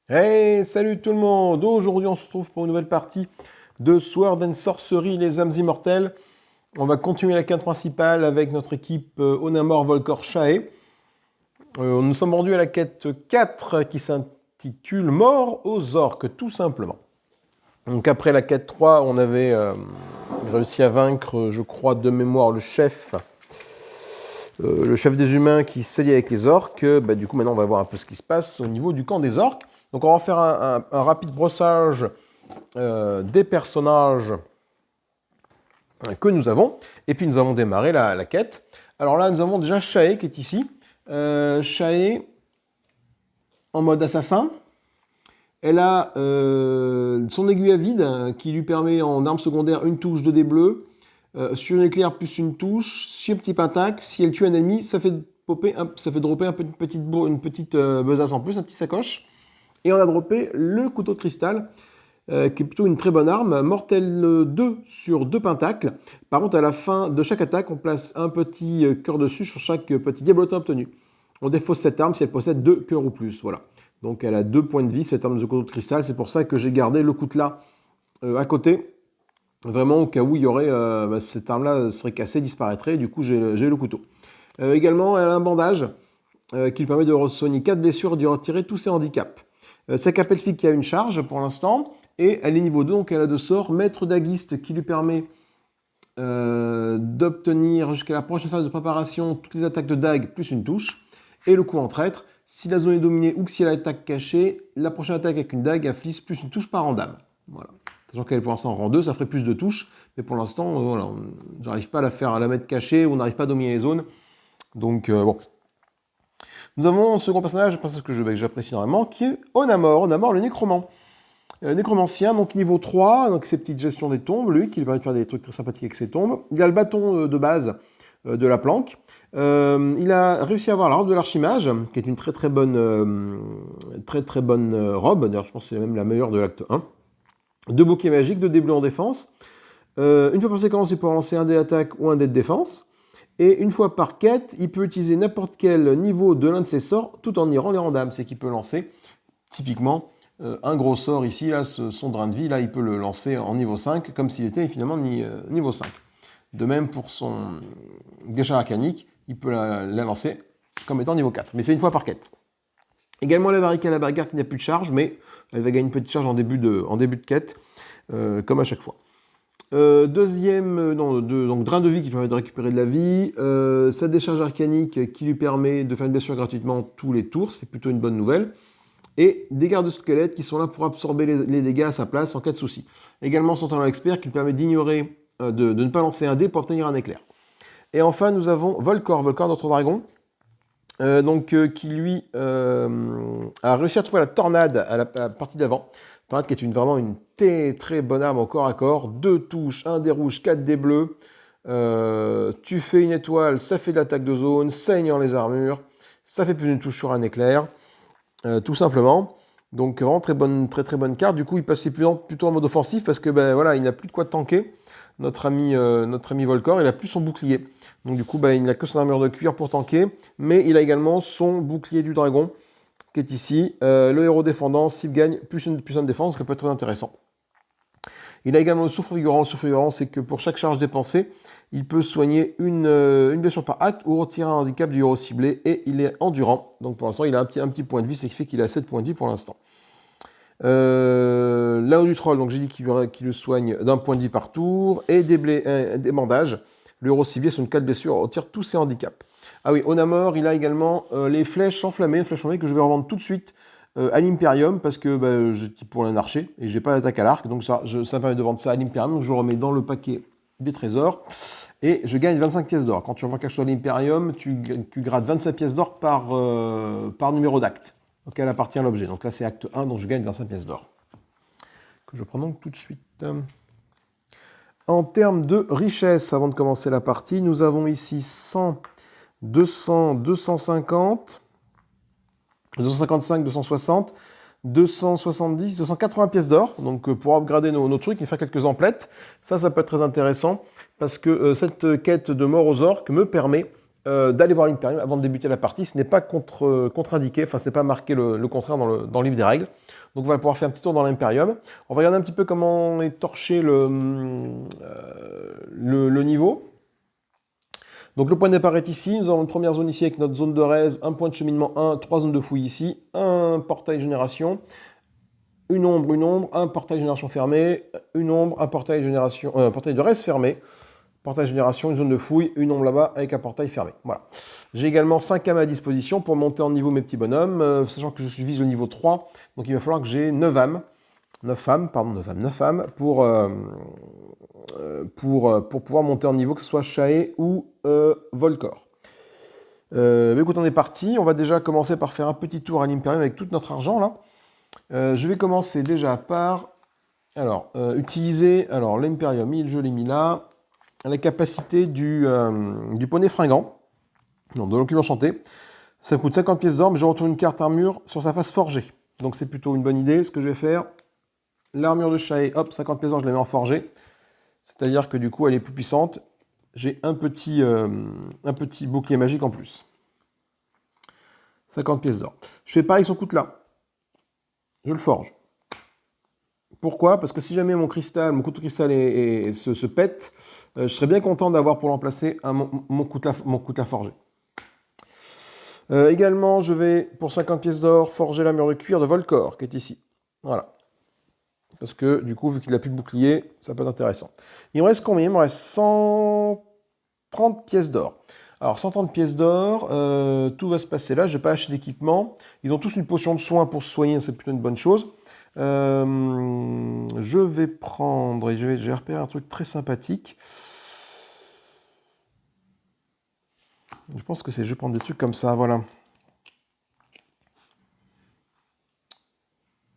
Hey, salut tout le monde! Aujourd'hui, on se retrouve pour une nouvelle partie de Sword and Sorcery, les âmes immortelles. On va continuer la quête principale avec notre équipe Onamor Volkor Shae. Nous sommes rendus à la quête 4 qui s'intitule Mort aux orques, tout simplement. Donc après la quête 3, on avait réussi à vaincre, je crois, de mémoire, le chef des humains qui se lie avec les orques. Du coup, maintenant, on va voir un peu ce qui se passe au niveau du camp des orques. Donc on va faire un rapide brossage des personnages que nous avons. Et puis nous avons démarré la quête. Alors là, nous avons déjà Shae qui est ici. Shae en mode assassin. Elle a son aiguille à vide qui lui permet en arme secondaire une touche de dés bleus. Sur une éclair plus une touche. Sur un petit pentacle, si elle tue un ennemi, ça fait dropper une petite besace en plus, un petit sacoche. Et on a droppé le couteau de cristal, qui est plutôt une très bonne arme. Mortel 2 sur 2 pentacles. Par contre, à la fin de chaque attaque, on place un petit cœur dessus sur chaque petit diablotin obtenu. On défausse cette arme si elle possède 2 cœurs ou plus. Voilà. Donc elle a 2 points de vie, cette arme de couteau de cristal. C'est pour ça que j'ai gardé le coutelas à côté. Vraiment au cas où il y aurait cette arme-là serait cassée, disparaîtrait. Du coup, j'ai le couteau. Également, elle a un bandage qui lui permet de soigner 4 blessures et de retirer tous ses handicaps. Sa cape elfique qui a une charge pour l'instant, et elle est niveau 2, donc elle a 2 sorts. Maître d'Aguiste qui lui permet d'obtenir jusqu'à la prochaine phase de préparation toutes les attaques de dague plus une touche, et le coup en traître. Si la zone est dominée ou que si elle attaque cachée, la prochaine attaque avec une dague inflige plus une touche par rang d'âme. Voilà. Sachant qu'elle est pour l'instant en rang 2, ça ferait plus de touches, mais pour l'instant, voilà, j'arrive pas à la mettre cachée, on n'arrive pas à dominer les zones. Donc bon. Nous avons un second personnage, que j'apprécie énormément, qui est Onamor, le nécromant. Le nécromancien, donc niveau 3, donc ses petites gestions des tombes, lui, qui lui permet de faire des trucs très sympathiques avec ses tombes. Il a le bâton de base de la planque. Il a réussi à avoir la robe de l'archimage, qui est une très bonne robe. D'ailleurs, je pense que c'est même la meilleure de l'acte 1. 2 bouquets magiques, 2 dés bleus en défense. Une fois par séquence, il peut lancer un dé d'attaque ou un dé de défense. Et une fois par quête, il peut utiliser n'importe quel niveau de l'un de ses sorts tout en ignorant les rangs d'âme. C'est qu'il peut lancer, typiquement, un gros sort ici, là, son drain de vie, là, il peut le lancer en niveau 5, comme s'il était finalement niveau 5. De même pour son décharge arcanique, il peut la lancer comme étant niveau 4. Mais c'est une fois par quête. Également la barricade qui n'a plus de charge, mais elle va gagner une petite charge en début de quête, comme à chaque fois. Donc drain de vie qui lui permet de récupérer de la vie, sa décharge arcanique qui lui permet de faire une blessure gratuitement tous les tours, c'est plutôt une bonne nouvelle, et des gardes squelettes qui sont là pour absorber les dégâts à sa place en cas de souci. Également son talent expert qui lui permet d'ignorer, de ne pas lancer un dé pour obtenir un éclair. Et enfin nous avons Volkor, notre dragon, qui lui a réussi à trouver la tornade à la partie d'avant. Tornade qui est vraiment une très bonne arme au corps à corps. 2 touches, 1 dé rouge, 4 dés bleus. Tu fais une étoile, ça fait de l'attaque de zone, saignant les armures. Ça fait plus d'une touche sur un éclair. Tout simplement. Donc vraiment très bonne carte. Du coup, il passait plutôt en mode offensif parce que voilà, il n'a plus de quoi tanker. Notre ami Volkor, il n'a plus son bouclier. Donc du coup, il n'a que son armure de cuir pour tanker. Mais il a également son bouclier du dragon qui est ici. Le héros défendant, s'il gagne plus une de défense, ce qui peut être très intéressant. Il a également le souffle vigorant. Le souffle vigorant, c'est que pour chaque charge dépensée, il peut soigner une blessure par acte ou retirer un handicap du héros ciblé, et il est endurant. Donc pour l'instant, il a un petit point de vie, ce qui fait qu'il a 7 points de vie pour l'instant. L'anneau du troll, donc j'ai dit qu'il le soigne d'un point de vie par tour, et des bandages. Le héros ciblé sur une 4 blessures retire tous ses handicaps. Ah oui, Onamor, il a également les flèches enflammées, que je vais revendre tout de suite à l'Imperium, parce que je type pour un archer, et j'ai pas d'attaque à l'arc, donc ça me permet de vendre ça à l'Imperium, donc je remets dans le paquet des trésors, et je gagne 25 pièces d'or. Quand tu revends quelque chose à l'Imperium, tu grattes 25 pièces d'or par numéro d'acte auquel appartient l'objet. Donc là c'est acte 1, donc je gagne 25 pièces d'or. Que je prends donc tout de suite. En termes de richesse, avant de commencer la partie, nous avons ici 100, 200, 250, 255, 260, 270, 280 pièces d'or. Donc pour upgrader nos trucs et faire quelques emplettes, ça peut être très intéressant parce que cette quête de mort aux orques me permet d'aller voir l'Imperium avant de débuter la partie. Ce n'est pas contre-indiqué, enfin, ce n'est pas marqué le contraire dans le livre des règles. Donc, on va pouvoir faire un petit tour dans l'Imperium. On va regarder un petit peu comment est torché le niveau. Donc, le point de départ est ici. Nous avons une première zone ici avec notre zone de raise, un point de cheminement 1, 3 zones de fouille ici, un portail génération, une ombre, un portail génération fermé, une ombre, un portail de raise fermé. Portail génération, une zone de fouille, une ombre là-bas avec un portail fermé. Voilà. J'ai également 5 âmes à disposition pour monter en niveau mes petits bonhommes, sachant que je vise le niveau 3, donc il va falloir que j'ai 9 âmes pour pouvoir monter en niveau, que ce soit Shae ou Volcor. Écoute, on est parti. On va déjà commencer par faire un petit tour à l'Imperium avec tout notre argent là. Je vais commencer déjà par utiliser l'Imperium, je l'ai mis là. La capacité du poney fringant, non, de l'enclume enchanté. Ça coûte 50 pièces d'or, mais je retourne une carte armure sur sa face forgée. Donc c'est plutôt une bonne idée. Ce que je vais faire, l'armure de Shae, hop, 50 pièces d'or, je la mets en forgé. C'est-à-dire que du coup, elle est plus puissante. J'ai un petit bouclier magique en plus. 50 pièces d'or. Je fais pareil avec son coutelas. Je le forge. Pourquoi? Parce que si jamais mon couteau de cristal se pète, je serais bien content d'avoir pour l'emplacer mon coutelas forgé. Également, je vais, pour 50 pièces d'or, forger l'armure de cuir de Volcor, qui est ici. Voilà. Parce que, du coup, vu qu'il n'a plus de bouclier, ça peut être intéressant. Il me reste combien? Il me reste 130 pièces d'or. Alors, 130 pièces d'or, tout va se passer là. Je n'ai pas acheté d'équipement. Ils ont tous une potion de soin pour se soigner, c'est plutôt une bonne chose. Je vais prendre, et j'ai repéré un truc très sympathique. Je pense que je vais prendre des trucs comme ça, voilà.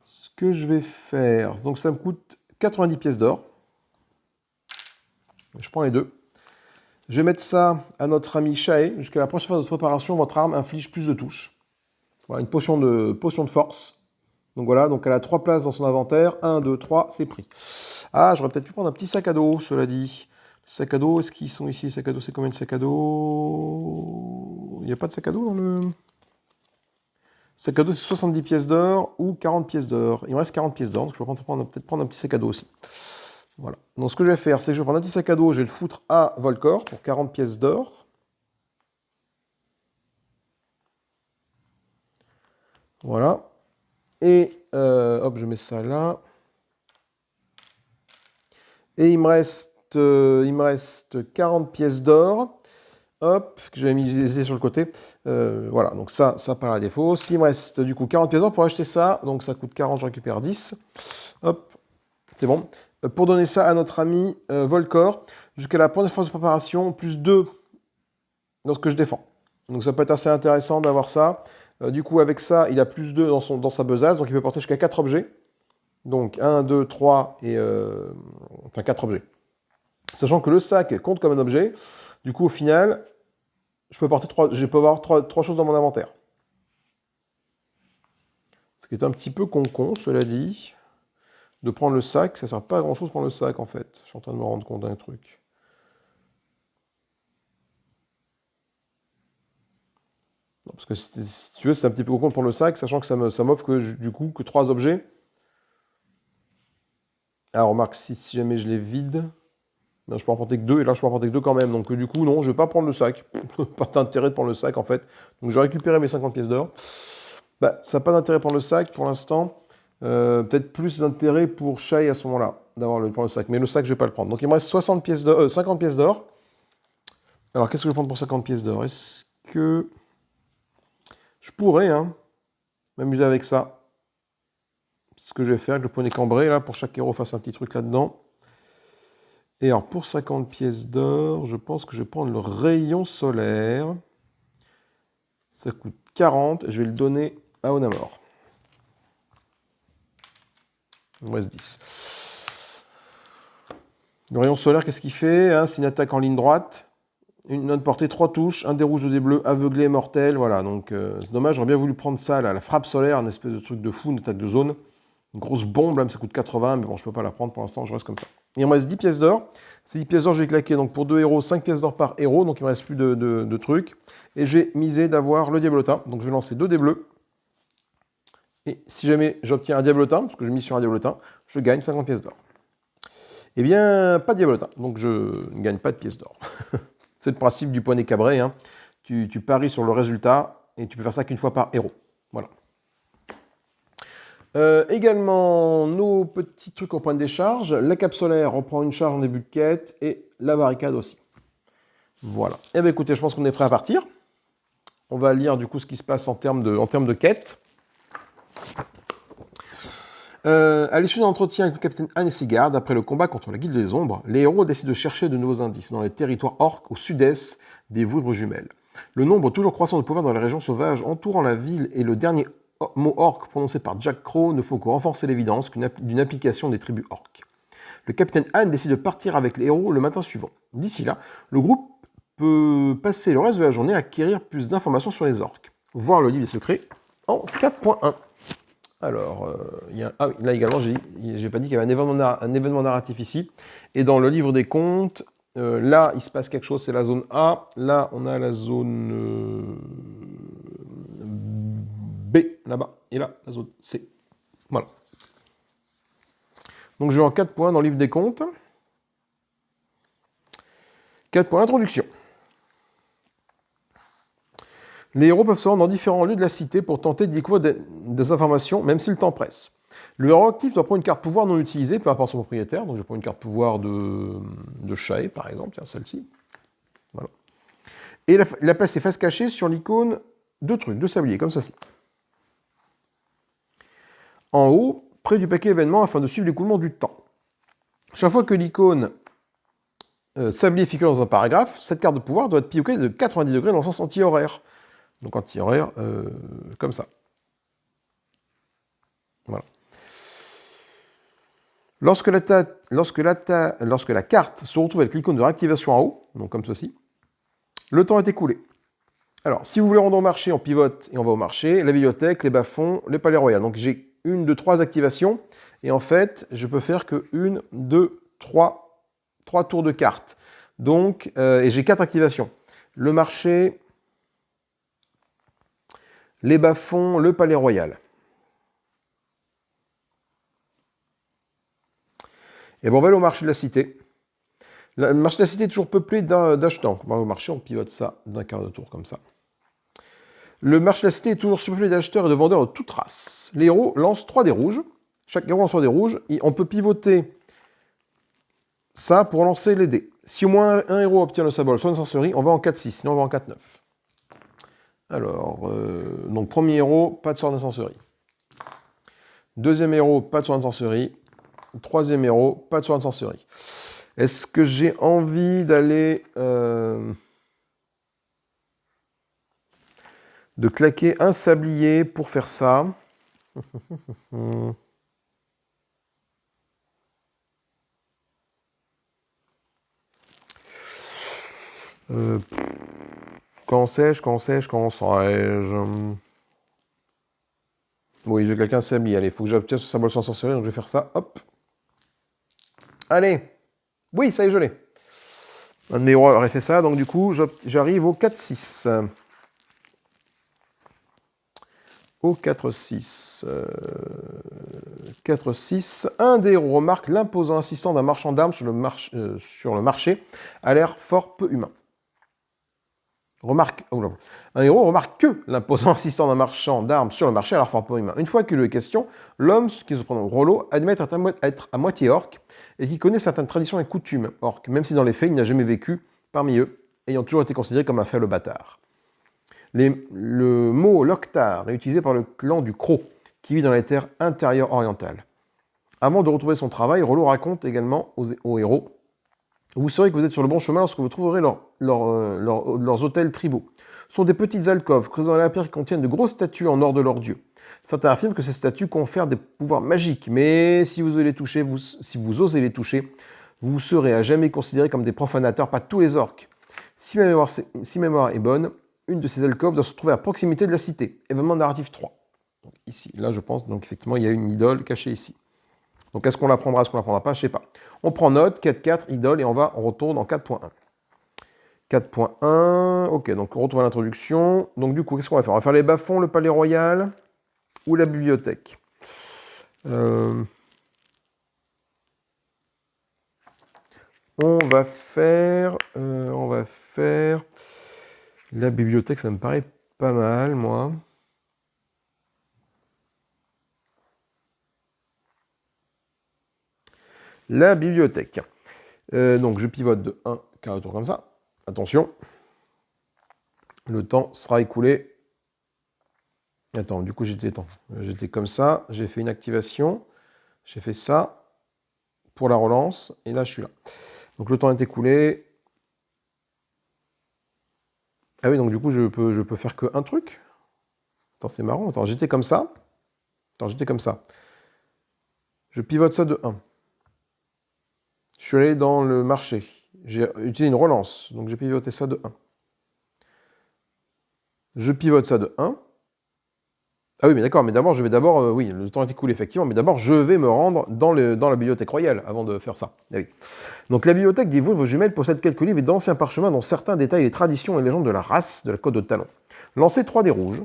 Ce que je vais faire, donc ça me coûte 90 pièces d'or. Je prends les deux. Je vais mettre ça à notre ami Shae. Jusqu'à la prochaine phase de préparation, votre arme inflige plus de touches. Voilà, une potion de force. Donc voilà, donc elle a 3 places dans son inventaire. 1, 2, 3, c'est pris. Ah, j'aurais peut-être pu prendre un petit sac à dos, cela dit. Sac à dos, est-ce qu'ils sont ici? Les sacs à dos, c'est combien de sacs à dos? Il n'y a pas de sac à dos dans le... Sac à dos, c'est 70 pièces d'or ou 40 pièces d'or. Il me reste 40 pièces d'or, donc je vais peut-être prendre un petit sac à dos aussi. Voilà. Donc ce que je vais faire, c'est que je vais prendre un petit sac à dos, je vais le foutre à Volcor pour 40 pièces d'or. Voilà. Et hop, je mets ça là. Et il me reste 40 pièces d'or. Hop, que j'avais mis sur le côté. Voilà, donc ça par défaut. S'il me reste du coup 40 pièces d'or pour acheter ça, donc ça coûte 40, je récupère 10. Hop, c'est bon. Pour donner ça à notre ami Volcor, jusqu'à la première phase de préparation, plus 2 dans ce que je défends. Donc ça peut être assez intéressant d'avoir ça. Du coup, avec ça, il a plus 2 dans sa besace, donc il peut porter jusqu'à 4 objets. Donc 1, 2, 3 et... enfin 4 objets. Sachant que le sac compte comme un objet, du coup, au final, je peux avoir 3 choses dans mon inventaire. Ce qui est un petit peu con-con, cela dit. De prendre le sac, ça ne sert pas à grand-chose de prendre le sac, en fait. Je suis en train de me rendre compte d'un truc. Non, parce que si tu veux, c'est un petit peu con pour le sac, sachant que ça m'offre du coup que 3 objets. Alors, remarque, si jamais je les vide, ben, je peux en porter que 2, et là, je peux en porter que 2 quand même. Donc, du coup, non, je ne vais pas prendre le sac. Pas d'intérêt de prendre le sac, en fait. Donc, je vais récupérer mes 50 pièces d'or. Bah, ça n'a pas d'intérêt de prendre le sac, pour l'instant. Peut-être plus d'intérêt pour Shae à ce moment-là, prendre le sac. Mais le sac, je ne vais pas le prendre. Donc, il me reste 50 pièces d'or. Alors, qu'est-ce que je vais prendre pour 50 pièces d'or? Est-ce que je pourrais m'amuser avec ça? C'est ce que je vais faire avec le poney cambré, là, pour chaque héros fasse un petit truc là-dedans. Et alors, pour 50 pièces d'or, je pense que je vais prendre le rayon solaire. Ça coûte 40, et je vais le donner à Onamor. Il me reste 10. Le rayon solaire, qu'est-ce qu'il fait? C'est une attaque en ligne droite. Une note portée 3 touches, un des rouges, 2 des bleus, aveuglé, mortel. Voilà, donc c'est dommage, j'aurais bien voulu prendre ça, là, la frappe solaire, une espèce de truc de fou, une attaque de zone. Une grosse bombe, là, ça coûte 80, mais bon, je peux pas la prendre pour l'instant, je reste comme ça. Il me reste 10 pièces d'or. Ces 10 pièces d'or, je vais claquer donc pour 2 héros, 5 pièces d'or par héros, donc il ne me reste plus de trucs. Et j'ai misé d'avoir le diablotin, donc je vais lancer 2 dés bleus. Et si jamais j'obtiens un diablotin, parce que je mise sur un diablotin, je gagne 50 pièces d'or. Eh bien, pas de diablotin, donc je ne gagne pas de pièces d'or. C'est le principe du poney cabré, hein. Tu paries sur le résultat, et tu peux faire ça qu'une fois par héros. Voilà. Également, nos petits trucs au point de décharge. La cape solaire reprend une charge en début de quête, et la barricade aussi. Voilà. Eh bien écoutez, je pense qu'on est prêt à partir. On va lire du coup ce qui se passe en termes de quête. À l'issue d'un entretien avec le capitaine Anne et Sigard, après le combat contre la Guilde des Ombres, les héros décident de chercher de nouveaux indices dans les territoires orques au sud-est des Vouivres Jumelles. Le nombre toujours croissant de pouvoirs dans les régions sauvages entourant la ville et le dernier mot orque prononcé par Jack Crow ne font que renforcer l'évidence d'une application des tribus orques. Le capitaine Anne décide de partir avec les héros le matin suivant. D'ici là, le groupe peut passer le reste de la journée à acquérir plus d'informations sur les orques. Voir le livre des secrets en 4.1. Alors, là également, j'ai pas dit qu'il y avait un événement narratif ici. Et dans le livre des contes, là, il se passe quelque chose, c'est la zone A. Là, on a la zone B, là-bas. Et là, la zone C. Voilà. Donc, je vais en 4 points dans le livre des contes. 4 points, introduction. Les héros peuvent se rendre dans différents lieux de la cité pour tenter de découvrir des informations, même si le temps presse. Le héros actif doit prendre une carte pouvoir non utilisée, peu importe son propriétaire. Donc je prends une carte pouvoir de Shae, par exemple, tiens, celle-ci. Voilà. Et la placer face cachée sur l'icône de sablier, comme ceci. En haut, près du paquet événements, afin de suivre l'écoulement du temps. Chaque fois que l'icône sablier figure dans un paragraphe, cette carte de pouvoir doit être pivotée de 90 degrés dans le sens anti-horaire. Donc anti-horaire, comme ça. Voilà. Lorsque la carte se retrouve avec l'icône de réactivation en haut, donc comme ceci, le temps est écoulé. Alors, si vous voulez rendre au marché, on pivote et on va au marché, la bibliothèque, les bas-fonds, les palais royaux. Donc j'ai 1, 2, 3 activations, et en fait, je peux faire que 1, 2, 3 tours de carte. Donc, et j'ai 4 activations. Le marché, les bas-fonds, le palais royal. Et bon, on va aller au marché de la cité. Le marché de la cité est toujours peuplé d'achetants. On va au marché, on pivote ça d'un quart de tour comme ça. Le marché de la cité est toujours surpeuplé d'acheteurs et de vendeurs de toutes races. Les héros lancent 3 dés rouges. Chaque héros lance 3 dés rouges. Et on peut pivoter ça pour lancer les dés. Si au moins un héros obtient le symbole soit une sorcerie, on va en 4-6, sinon on va en 4-9. Alors, donc premier héros, pas de sort d'incenserie. Deuxième héros, pas de sort d'incenserie. Troisième héros, pas de sort d'incenserie. Est-ce que j'ai envie d'aller... de claquer un sablier pour faire ça? Quand sais-je? Oui, j'ai quelqu'un sablier. Allez, il faut que j'obtienne ce symbole sans sorcellerie, donc je vais faire ça. Hop. Allez. Oui, ça y est, je l'ai. Un de mes héros aurait fait ça, donc du coup, j'arrive au 4-6. Au 4-6. 4-6. Un des héros remarque l'imposant assistant d'un marchand d'armes sur le marché a l'air fort peu humain. Un héros remarque que l'imposant assistant d'un marchand d'armes sur le marché a l'air fort peu humain. Une fois qu'il lui est question, l'homme, qui se prénomme Rollo, admet être à moitié orc et qui connaît certaines traditions et coutumes orques, même si dans les faits, il n'a jamais vécu parmi eux, ayant toujours été considéré comme un faible bâtard. Le mot Loktar est utilisé par le clan du Croc, qui vit dans les terres intérieures orientales. Avant de retrouver son travail, Rollo raconte également aux héros: vous saurez que vous êtes sur le bon chemin lorsque vous trouverez leurs hôtels tribaux. Ce sont des petites alcôves creusées dans la pierre qui contiennent de grosses statues en or de leurs dieux. Certains affirment que ces statues confèrent des pouvoirs magiques, mais si vous osez les toucher, vous serez à jamais considérés comme des profanateurs, pas tous les orques. Si ma mémoire est bonne, une de ces alcôves doit se trouver à proximité de la cité. Événement narratif 3. Donc ici, là je pense, donc effectivement, il y a une idole cachée ici. Donc est-ce qu'on la prendra, est-ce qu'on la prendra pas, je sais pas. On prend note, 4-4, idole, et on retourne en 4.1. 4.1, ok, donc on retrouve à l'introduction. Donc du coup, qu'est-ce qu'on va faire? On va faire les bas-fonds, le palais royal ou la bibliothèque. On va faire la bibliothèque, ça me paraît pas mal, moi. La bibliothèque. Donc je pivote de 1 carré tour comme ça. Attention. Le temps sera écoulé. Attends, du coup j'étais comme ça. J'ai fait une activation. J'ai fait ça pour la relance. Et là je suis là. Donc le temps est écoulé. Ah oui, donc du coup je peux faire que un truc. Attends, c'est marrant. Attends, j'étais comme ça. Attends, j'étais comme ça. Je pivote ça de 1. Je suis allé dans le marché. J'ai utilisé une relance. Donc j'ai pivoté ça de 1. Je pivote ça de 1. Ah oui, mais d'accord, mais d'abord, oui, le temps est écoulé, effectivement, mais d'abord, je vais me rendre dans la bibliothèque royale avant de faire ça. Ah oui. Donc la bibliothèque des vos jumelles possède quelques livres et d'anciens parchemins dont certains détaillent les traditions et légendes de la race de la Côte de Talon. Lancez 3 dés rouges.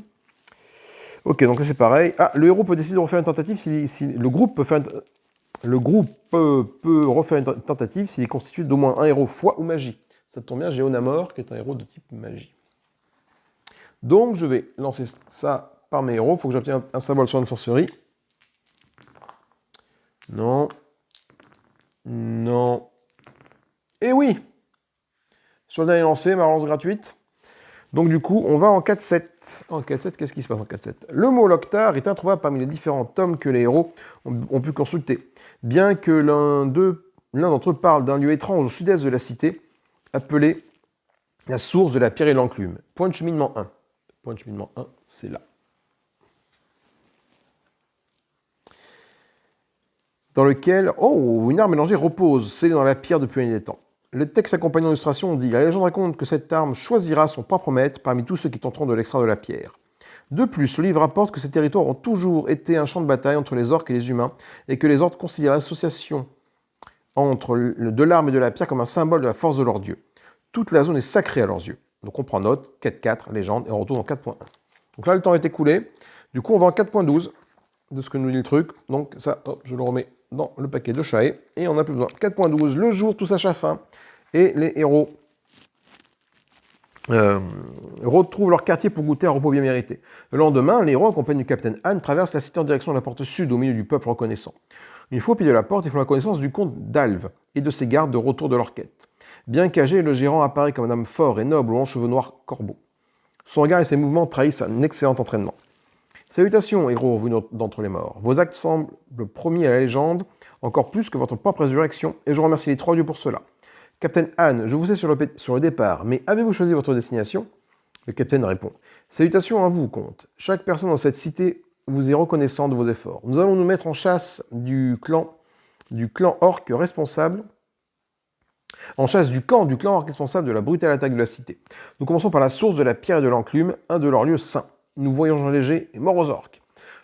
Ok, donc là c'est pareil. Ah, le héros peut décider de refaire une tentative si le groupe peut faire peut refaire une tentative s'il est constitué d'au moins un héros foi ou magie. Ça tombe bien, j'ai Onamor qui est un héros de type magie. Donc je vais lancer ça par mes héros. Il faut que j'obtienne un symbole soin de sorcerie. Non. Non. Et oui! Sur le dernier lancé, ma relance gratuite. Donc du coup, on va en 4-7. En 4-7, qu'est-ce qui se passe en 4-7? Le mot Loktar est introuvable parmi les différents tomes que les héros ont pu consulter. Bien que l'un d'entre eux parle d'un lieu étrange au sud-est de la cité, appelé la source de la pierre et l'enclume. Point de cheminement 1. Point de cheminement 1, c'est là. Dans lequel, une arme mélangée repose, scellée dans la pierre depuis un des temps. Le texte accompagnant l'illustration dit « La légende raconte que cette arme choisira son propre maître parmi tous ceux qui tenteront de l'extraire de la pierre. » De plus, le livre rapporte que ces territoires ont toujours été un champ de bataille entre les orques et les humains, et que les orques considèrent l'association entre de l'arme et de la pierre comme un symbole de la force de leur dieu. Toute la zone est sacrée à leurs yeux. Donc on prend note, 4.4, légende, et on retourne en 4.1. Donc là, le temps est écoulé. Du coup, on va en 4.12 de ce que nous dit le truc. Donc ça, hop, je le remets dans le paquet de Chaé, et on n'a plus besoin. 4.12, le jour, tout sache à fin, et les héros retrouvent leur quartier pour goûter un repos bien mérité. Le lendemain, les héros, accompagnés du capitaine Anne, traversent la cité en direction de la porte sud, au milieu du peuple reconnaissant. Une fois au pied de la porte, ils font la connaissance du comte d'Alve et de ses gardes de retour de leur quête. Bien qu'âgé, le gérant apparaît comme un homme fort et noble aux cheveux noirs corbeaux. Son regard et ses mouvements trahissent un excellent entraînement. Salutations, héros venus d'entre les morts. Vos actes semblent promis à la légende, encore plus que votre propre résurrection, et je remercie les 3 dieux pour cela. Capitaine Anne, je vous ai sur le départ, mais avez-vous choisi votre destination? Le capitaine répond. Salutations à vous, comte. Chaque personne dans cette cité vous est reconnaissant de vos efforts. Nous allons nous mettre en chasse du camp orc responsable. En chasse du camp orc responsable de la brutale attaque de la cité. Nous commençons par la source de la pierre et de l'enclume, un de leurs lieux saints. Nous voyageons léger et mort aux orques.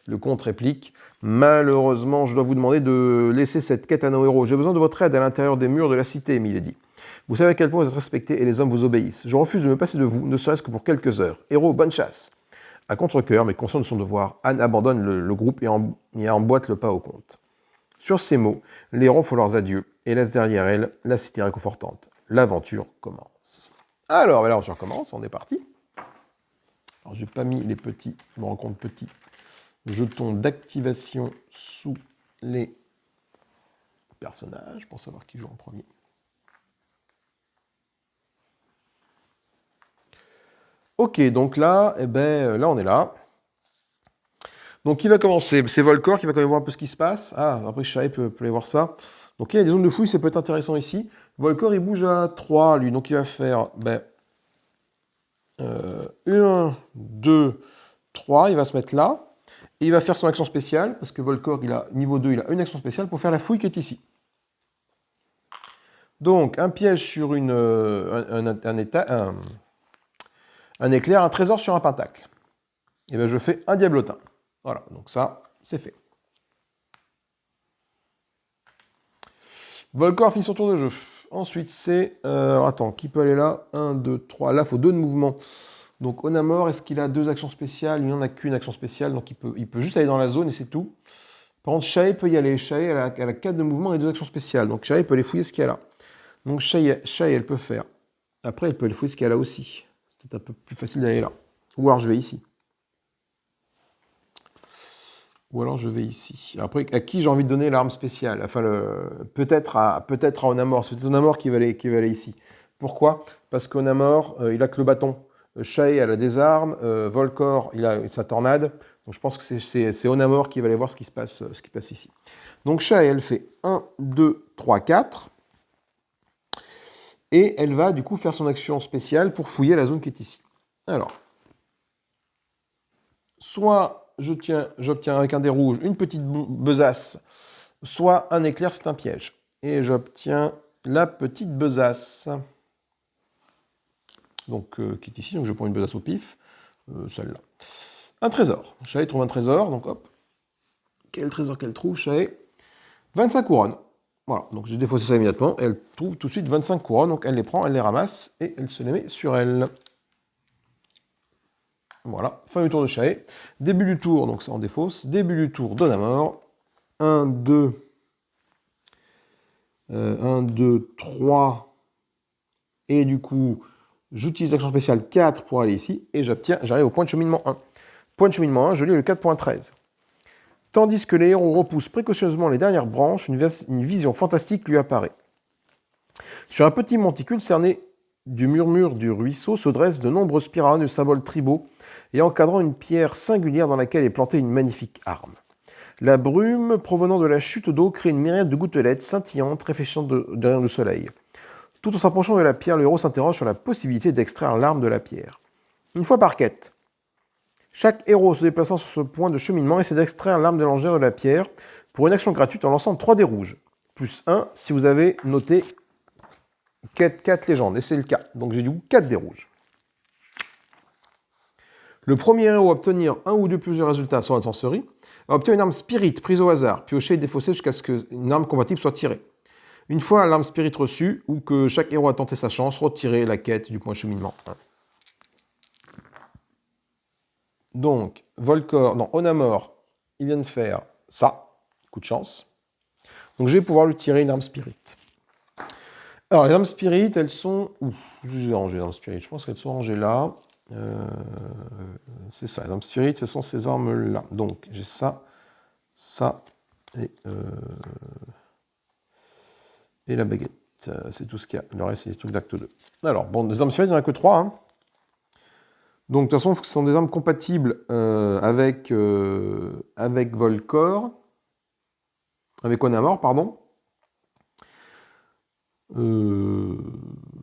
Le comte réplique. Malheureusement, je dois vous demander de laisser cette quête à nos héros. J'ai besoin de votre aide à l'intérieur des murs de la cité, Milady. Vous savez à quel point vous êtes respecté et les hommes vous obéissent. Je refuse de me passer de vous, ne serait-ce que pour quelques heures. Héros, bonne chasse. À contre-cœur, mais conscient de son devoir, Anne abandonne le groupe et emboîte le pas au comte. Sur ces mots, les héros font leurs adieux et laissent derrière elles la cité réconfortante. L'aventure commence. Alors, l'aventure commence, on est parti. Alors, j'ai pas mis les petits, je me rends compte, petits jetons d'activation sous les personnages pour savoir qui joue en premier. Ok, donc là, là on est là. Donc qui va commencer? C'est Volcor qui va quand même voir un peu ce qui se passe. Ah, après Chaé peut aller voir ça. Donc il y a des zones de fouille, ça peut être intéressant ici. Volcor il bouge à 3 lui, donc il va faire 1, 2, 3, il va se mettre là. Et il va faire son action spéciale, parce que Volcor, niveau 2, il a une action spéciale pour faire la fouille qui est ici. Donc, un piège sur un éclair, un trésor sur un pentacle. Et bien, je fais un diablotin. Voilà, donc ça, c'est fait. Volcor finit son tour de jeu. Ensuite, c'est... alors attends, qui peut aller là? 1, 2, 3. Là, il faut 2 de mouvement. Donc Onamor, est-ce qu'il a 2 actions spéciales? Il n'en a qu'une action spéciale, donc il peut juste aller dans la zone et c'est tout. Par contre, Shae peut y aller. Shae, elle a 4 de mouvement et 2 actions spéciales. Donc Shae peut aller fouiller ce qu'il y a là. Donc Shae, elle peut faire. Après, elle peut aller fouiller ce qu'il y a là aussi. C'est peut-être un peu plus facile d'aller là. Ou alors je vais ici. Après, à qui j'ai envie de donner l'arme spéciale? Enfin, peut-être à Onamor. C'est peut-être Onamor qui va aller ici. Pourquoi? Parce qu'Onamor, il a que le bâton. Shae, elle a des armes. Volcor, il a sa tornade. Donc je pense que c'est Onamor qui va aller voir ce qui passe ici. Donc Shae, elle fait 1, 2, 3, 4. Et elle va du coup faire son action spéciale pour fouiller la zone qui est ici. Alors, soit j'obtiens avec un dé rouge une petite besace, soit un éclair, c'est un piège. Et j'obtiens la petite besace. Donc, qui est ici, donc je prends une besace au pif, celle-là. Un trésor. Shae trouve un trésor, donc hop. Quel trésor qu'elle trouve, Shae? 25 couronnes. Voilà, donc j'ai défaussé ça immédiatement. Elle trouve tout de suite 25 couronnes, donc elle les prend, elle les ramasse et elle se les met sur elle. Voilà, fin du tour de Shae. Début du tour, donc ça en défausse. Début du tour d'Onamor. 1, 2, 3. Et du coup, j'utilise l'action spéciale 4 pour aller ici. Et j'arrive au point de cheminement 1. Point de cheminement 1, je lis le 4.13. Tandis que les héros repoussent précautionneusement les dernières branches, une vision fantastique lui apparaît. Sur un petit monticule cerné du murmure du ruisseau se dressent de nombreuses pyramides de symboles tribaux et encadrant une pierre singulière dans laquelle est plantée une magnifique arme. La brume provenant de la chute d'eau crée une myriade de gouttelettes scintillantes réfléchissant derrière le soleil. Tout en s'approchant de la pierre, le héros s'interroge sur la possibilité d'extraire l'arme de la pierre. Une fois par quête, chaque héros se déplaçant sur ce point de cheminement essaie d'extraire l'arme de l'engère de la pierre pour une action gratuite en lançant 3 dés rouges. Plus 1 si vous avez noté 4 légendes, et c'est le cas. Donc j'ai du coup 4 dés rouges. Le premier héros à obtenir un ou deux plusieurs résultats sur l'intenserie va obtenir une arme spirit prise au hasard, piochée et défaussée jusqu'à ce qu'une arme compatible soit tirée. Une fois l'arme spirit reçue, ou que chaque héros a tenté sa chance, retirez la quête du point de cheminement 1. Donc, Onamor, il vient de faire ça, coup de chance. Donc je vais pouvoir lui tirer une arme spirit. Alors les armes spirit, elles sont... Où j'ai rangé les armes spirit? Je pense qu'elles sont rangées là. C'est ça, les armes spirit, ce sont ces armes-là. Donc j'ai ça, et la baguette. C'est tout ce qu'il y a. Le reste, c'est tout l'acte 2. Alors, bon, des armes spirit, il n'y en a que 3. Hein. Donc, de toute façon, ce sont des armes compatibles avec Volcor. Avec Onamor, pardon.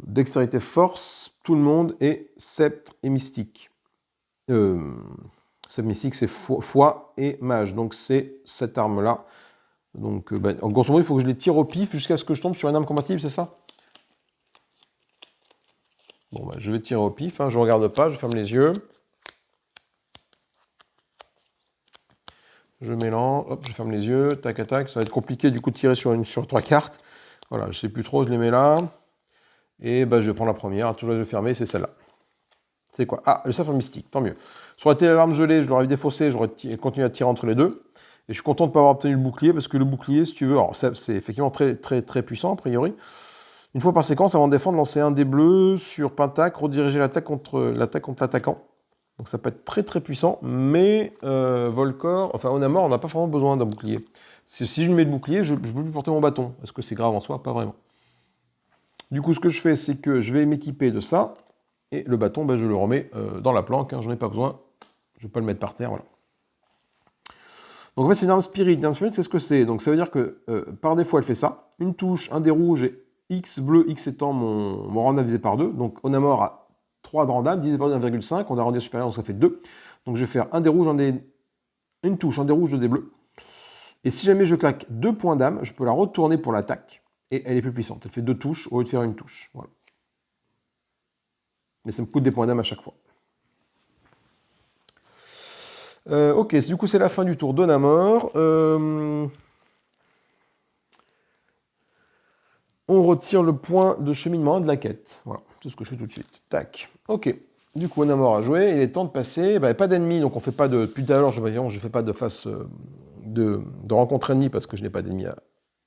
Dextérité, force, tout le monde, et sceptre et mystique. Sceptre mystique, c'est foi et mage. Donc, c'est cette arme-là. Donc, en grosso modo, il faut que je les tire au pif jusqu'à ce que je tombe sur une arme compatible, c'est ça? Bon, je vais tirer au pif, hein, je ne regarde pas, je ferme les yeux. Je mélange, hop, je ferme les yeux, tac, tac. Ça va être compliqué du coup de tirer sur 3 cartes. Voilà, je ne sais plus trop, je les mets là. Et je vais prendre la première, toujours les yeux fermés, c'est celle-là. C'est quoi? Ah, le saphir mystique, tant mieux. Ça aurait été l'arme gelée, je l'aurais défaussé, j'aurais continué à tirer entre les deux. Et je suis content de ne pas avoir obtenu le bouclier, parce que le bouclier, si tu veux, c'est effectivement très, très, très puissant, a priori. Une fois par séquence, avant de défendre, lancer un dé bleu sur Pentac, rediriger l'attaque contre l'attaquant. Donc ça peut être très très puissant, mais Onamor, on n'a pas vraiment besoin d'un bouclier. Si je lui mets le bouclier, je ne peux plus porter mon bâton. Est-ce que c'est grave en soi? Pas vraiment. Du coup, ce que je fais, c'est que je vais m'équiper de ça, et le bâton, je le remets dans la planque, hein, j'en ai pas besoin. Je ne vais pas le mettre par terre, voilà. Donc en fait, c'est une arme spirit. Une arme spirit, c'est ce que c'est. Donc ça veut dire que par défaut, elle fait ça. Une touche, un dé rouge et X bleu, X étant mon random divisé par 2. Donc Onamor a 3 de random, divisé par 1,5. On a rendu supérieur, donc ça fait 2. Donc je vais faire un dé rouge, une touche, un dé rouge, 2 dés bleus. Et si jamais je claque 2 points d'âme, je peux la retourner pour l'attaque. Et elle est plus puissante. Elle fait 2 touches au lieu de faire une touche. Voilà. Mais ça me coûte des points d'âme à chaque fois. Ok, du coup c'est la fin du tour d'Onamor. on retire le point de cheminement de la quête. Voilà, c'est ce que je fais tout de suite. Tac. Ok. Du coup, on a mort à jouer. Il est temps de passer. Bah, pas d'ennemis, donc on fait pas de. Depuis tout à l'heure, je ne fais pas de phase de rencontre ennemie parce que je n'ai pas d'ennemis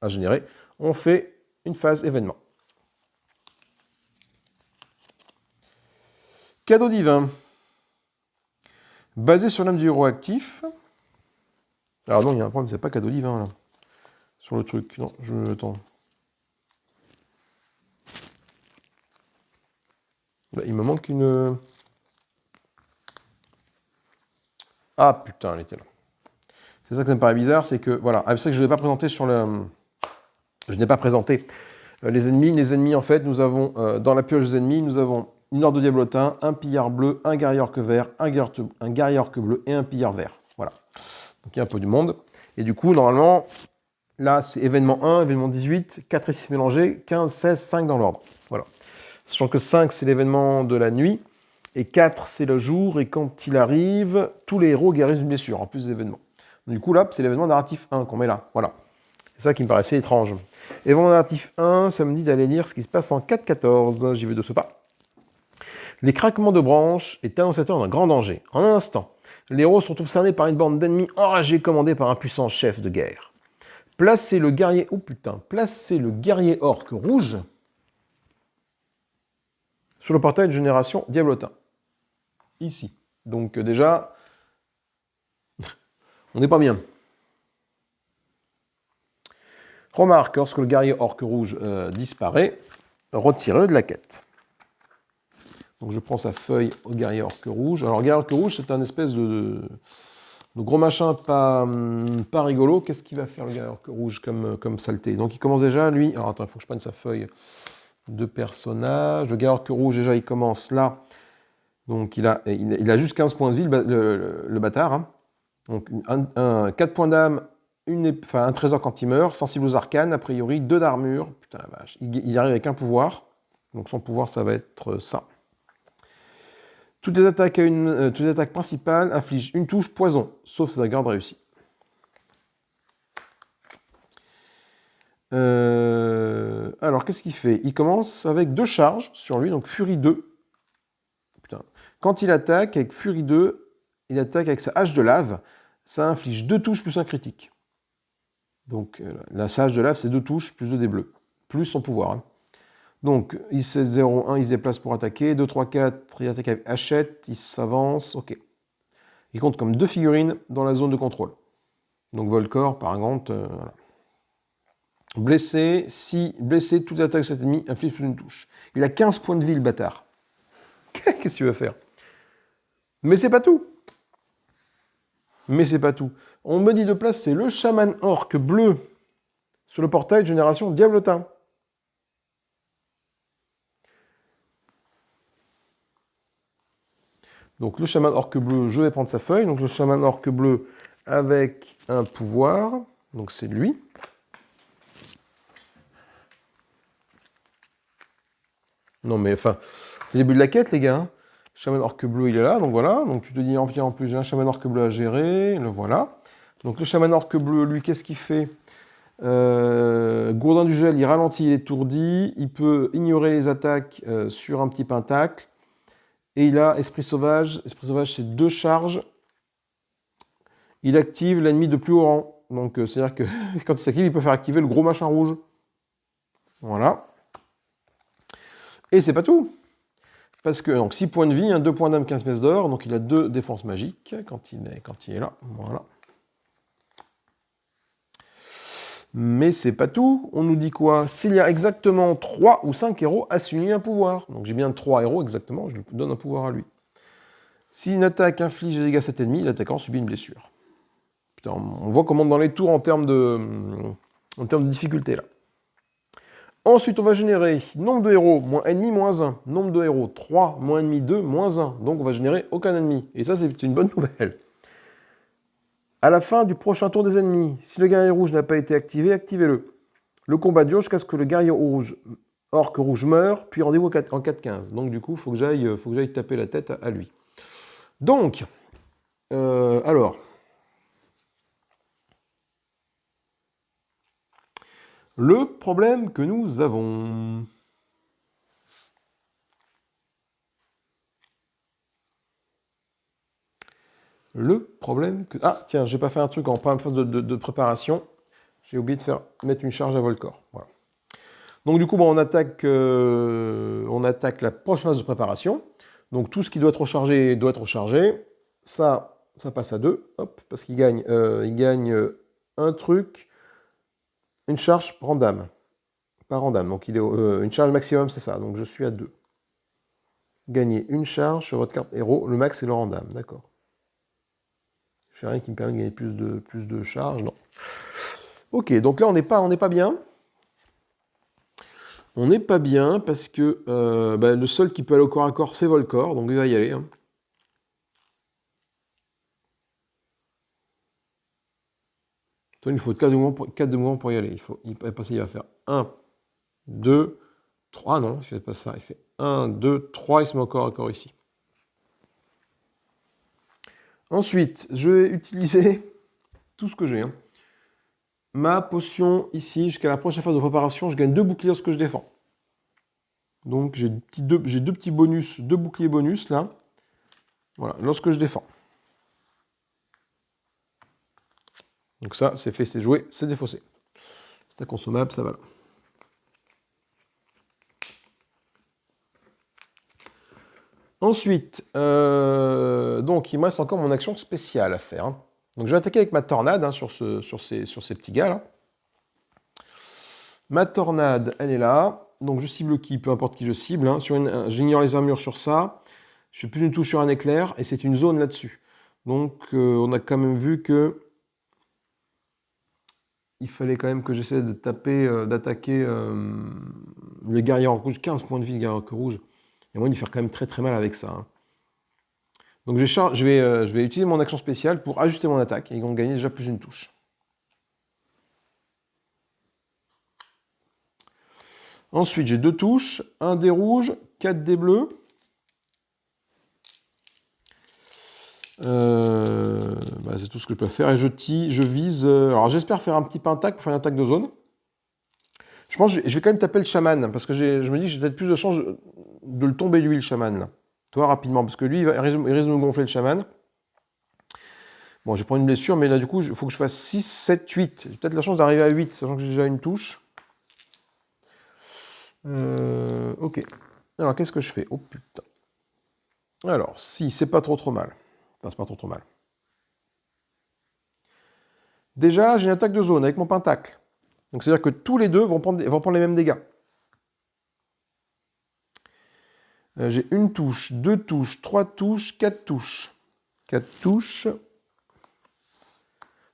à générer. On fait une phase événement. Cadeau divin. Basé sur l'âme du héros actif. Alors non, il y a un problème, c'est pas cadeau divin là. Sur le truc. Non, je attends. Là, il me manque une. Ah putain, elle était là. C'est ça que ça me paraît bizarre, c'est que voilà. Ah, c'est ça que je n'ai pas présenté sur le. Je n'ai pas présenté les ennemis. Les ennemis, en fait, nous avons dans la pioche des ennemis, nous avons une horde de diablotins, un pillard bleu, un guerrier orque vert, un guerrier orque bleu et un pillard vert. Voilà. Donc il y a un peu du monde. Et du coup, normalement, là, c'est événement 1, événement 18, 4 et 6 mélangés, 15, 16, 5 dans l'ordre. Voilà. Sachant que 5, c'est l'événement de la nuit, et 4, c'est le jour, et quand il arrive, tous les héros guérissent une blessure, en plus des événements. Du coup, là, c'est l'événement narratif 1 qu'on met là. Voilà. C'est ça qui me paraissait étrange. Événement narratif 1, ça me dit d'aller lire ce qui se passe en 4.14. J'y vais de ce pas. Les craquements de branches est annonciateur d'un grand danger. En un instant, les héros sont observés par une bande d'ennemis enragés commandés par un puissant chef de guerre. Placez le guerrier... Oh putain. Placez le guerrier orque rouge sur le portail de génération diablotin. Ici. Donc déjà, on n'est pas bien. Remarque, lorsque le guerrier orque rouge disparaît, retirez-le de la quête. Donc je prends sa feuille au guerrier orque rouge. Alors le guerrier orque rouge, c'est un espèce de gros machin pas rigolo. Qu'est-ce qu'il va faire le guerrier orque rouge comme saleté? Donc il commence déjà, lui... Alors attends, il faut que je prenne sa feuille de personnage. Le guerrier orque rouge, déjà, il commence là. Donc il a juste 15 points de vie, le bâtard. Hein. Donc 4 points d'âme, un trésor quand il meurt, sensible aux arcanes, a priori 2 d'armure. Putain la vache. Il arrive avec un pouvoir. Donc son pouvoir, ça va être ça. Toutes les attaques principales infligent une touche poison, sauf si la garde réussit. Alors, qu'est-ce qu'il fait? Il commence avec 2 charges sur lui, donc Furie 2. Putain. Quand il attaque avec Furie 2, il attaque avec sa hache de lave. Ça inflige 2 touches plus un critique. Donc, la hache de lave, c'est 2 touches plus 2 dés bleus, plus son pouvoir. Hein. Donc, il 0, 1, il se déplace pour attaquer. 2, 3, 4, il attaque avec hachette, il s'avance, ok. Il compte comme 2 figurines dans la zone de contrôle. Donc, Volcor, par exemple, voilà. Blessé, si blessé, toute attaque de cet ennemi inflige plus une touche. Il a 15 points de vie, le bâtard. Qu'est-ce qu'il va faire? Mais c'est pas tout. Mais c'est pas tout. On me dit de placer le chaman orque bleu sur le portail de génération diablotin. Donc le chaman orque bleu, je vais prendre sa feuille. Donc le chaman orque bleu avec un pouvoir. Donc c'est lui. Non mais enfin, c'est le début de la quête les gars. Hein. Chaman orque bleu il est là, donc voilà. Donc tu te dis en plus j'ai un chaman orque bleu à gérer. Le voilà. Donc le chaman orque bleu, lui, qu'est-ce qu'il fait? Gourdin du gel, il ralentit, il est étourdi. Il peut ignorer les attaques sur un petit pentacle. Et il a Esprit Sauvage. Esprit Sauvage, c'est 2 charges. Il active l'ennemi de plus haut rang. Donc, c'est-à-dire que quand il s'active, il peut faire activer le gros machin rouge. Voilà. Et c'est pas tout. Parce que, donc, 6 points de vie, 2 points d'âme, 15 pièces d'or. Donc, il a 2 défenses magiques quand il est là. Voilà. Mais c'est pas tout. On nous dit quoi? S'il y a exactement 3 ou 5 héros, assumer un pouvoir. Donc j'ai bien 3 héros exactement, je lui donne un pouvoir à lui. Si une attaque inflige des dégâts à cet ennemi, l'attaquant subit une blessure. Putain, on voit comment dans les tours en termes de difficulté là. Ensuite, on va générer nombre de héros, moins ennemi, moins 1. Nombre de héros, 3, moins ennemi, 2, moins 1. Donc on va générer aucun ennemi. Et ça, c'est une bonne nouvelle. À la fin du prochain tour des ennemis, si le guerrier rouge n'a pas été activé, activez-le. Le combat dure jusqu'à ce que le guerrier orque rouge meure, puis rendez-vous en 4-15. Donc du coup, il faut que j'aille taper la tête à lui. Donc, alors... Le problème que nous avons... Le problème que... Ah, tiens, j'ai pas fait un truc en phase de préparation. J'ai oublié de mettre une charge à Volcor. Voilà. Donc du coup, bon, on attaque la prochaine phase de préparation. Donc tout ce qui doit être rechargé doit être rechargé. Ça passe à 2, hop, parce qu'il gagne, un truc, une charge random. Pas random, donc il est une charge maximum, c'est ça. Donc je suis à 2. Gagner une charge sur votre carte héros. Le max, c'est le random, d'accord. Je fais rien qui me permet de gagner plus de charge, non. Ok, donc là, on n'est pas bien. On n'est pas bien parce que le seul qui peut aller au corps à corps, c'est Volcor, donc il va y aller. Hein. Il faut 4 de mouvement pour y aller. Il va faire 1, 2, 3, non, il ne fait pas ça. Il fait 1, 2, 3, il se met au corps à corps ici. Ensuite, je vais utiliser tout ce que j'ai. Hein. Ma potion ici, jusqu'à la prochaine phase de préparation, je gagne 2 boucliers lorsque je défends. Donc j'ai deux petits bonus, 2 boucliers bonus là. Voilà, lorsque je défends. Donc ça, c'est fait, c'est joué, c'est défaussé. C'est inconsommable, ça va là. Ensuite, donc il me reste encore mon action spéciale à faire. Hein. Donc je vais attaquer avec ma tornade hein, sur ces petits gars là. Ma tornade, elle est là. Donc je cible qui, peu importe qui je cible. Hein. J'ignore les armures sur ça. Je fais plus une touche sur un éclair et c'est une zone là-dessus. Donc on a quand même vu que il fallait quand même que j'essaie de d'attaquer les guerriers en rouge. 15 points de vie, les guerriers en rouge. Il y a moyen de faire quand même très très mal avec ça. Hein. Donc je vais utiliser mon action spéciale pour ajuster mon attaque. Et ils vont gagner déjà plus d'une touche. Ensuite, j'ai 2 touches. 1 dé rouge, 4 dés bleus. C'est tout ce que je peux faire. Et je vise... alors j'espère faire un petit pentacle pour faire une attaque de zone. Je pense que je vais quand même taper le chaman. Parce que je me dis que j'ai peut-être plus de chance de le tomber lui, le chaman. Là. Toi, rapidement. Parce que lui, il risque de me gonfler le chaman. Bon, je vais prendre une blessure, mais là, du coup, il faut que je fasse 6, 7, 8. J'ai peut-être la chance d'arriver à 8, sachant que j'ai déjà une touche. Ok. Alors, qu'est-ce que je fais? Oh, putain. Alors, si, c'est pas trop mal. Enfin, c'est pas trop mal. Déjà, j'ai une attaque de zone avec mon pentacle. Donc, c'est-à-dire que tous les deux vont prendre les mêmes dégâts. J'ai une touche, 2 touches, 3 touches, 4 touches. 4 touches.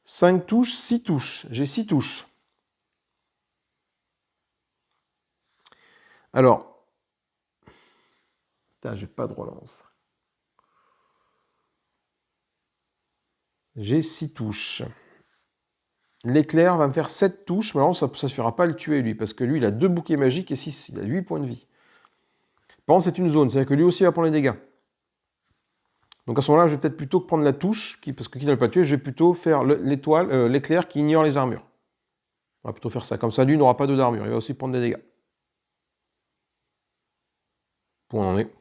5 touches, 6 touches. J'ai 6 touches. Alors. Putain, j'ai pas de relance. J'ai 6 touches. L'éclair va me faire 7 touches, mais alors ça ne suffira pas à le tuer lui, parce que lui il a 2 boucliers magiques et 6, il a 8 points de vie. Par contre c'est une zone, c'est-à-dire que lui aussi va prendre les dégâts. Donc à ce moment-là, je vais peut-être plutôt prendre la touche, parce que qui ne l'a pas tué, je vais plutôt faire l'éclair qui ignore les armures. On va plutôt faire ça, comme ça lui n'aura pas d'armure, il va aussi prendre des dégâts. Point on en est.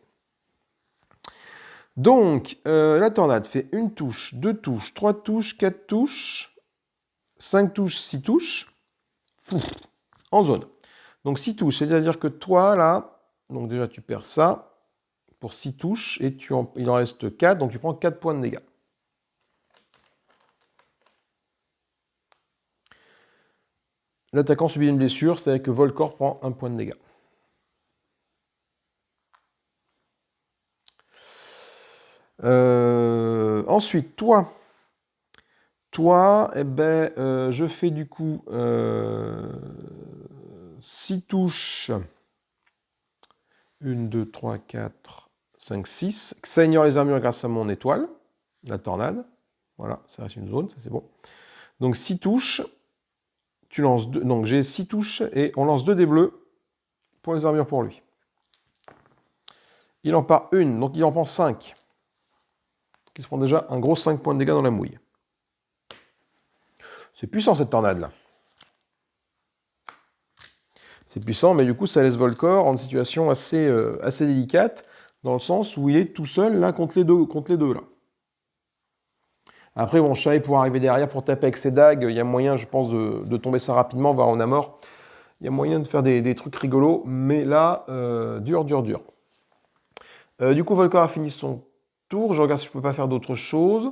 Donc, la tornade fait une touche, 2 touches, 3 touches, 4 touches, 5 touches, 6 touches, en zone. Donc 6 touches, c'est-à-dire que toi, là, donc déjà tu perds ça, pour 6 touches, et il en reste 4, donc tu prends 4 points de dégâts. L'attaquant subit une blessure, c'est-à-dire que Volcor prend 1 point de dégâts. Ensuite, toi, je fais du coup 6 touches. 1, 2, 3, 4, 5, 6. Ça ignore les armures grâce à mon étoile, la tornade. Voilà, ça reste une zone, ça c'est bon. Donc 6 touches. Tu lances 2. Donc j'ai 6 touches et on lance 2 dés bleus pour les armures pour lui. Il en part une, donc il en prend 5. Il se prend déjà un gros 5 points de dégâts dans la mouille. C'est puissant cette tornade là. C'est puissant, mais du coup, ça laisse Volcor en situation assez délicate, dans le sens où il est tout seul, là, contre les deux, là. Après, bon, Shai pour arriver derrière, pour taper avec ses dagues, il y a moyen, je pense, de tomber ça rapidement, voire on a mort. Il y a moyen de faire des trucs rigolos, mais là, dur. Du coup, Volcor a fini son tour. Je regarde si je peux pas faire d'autres choses.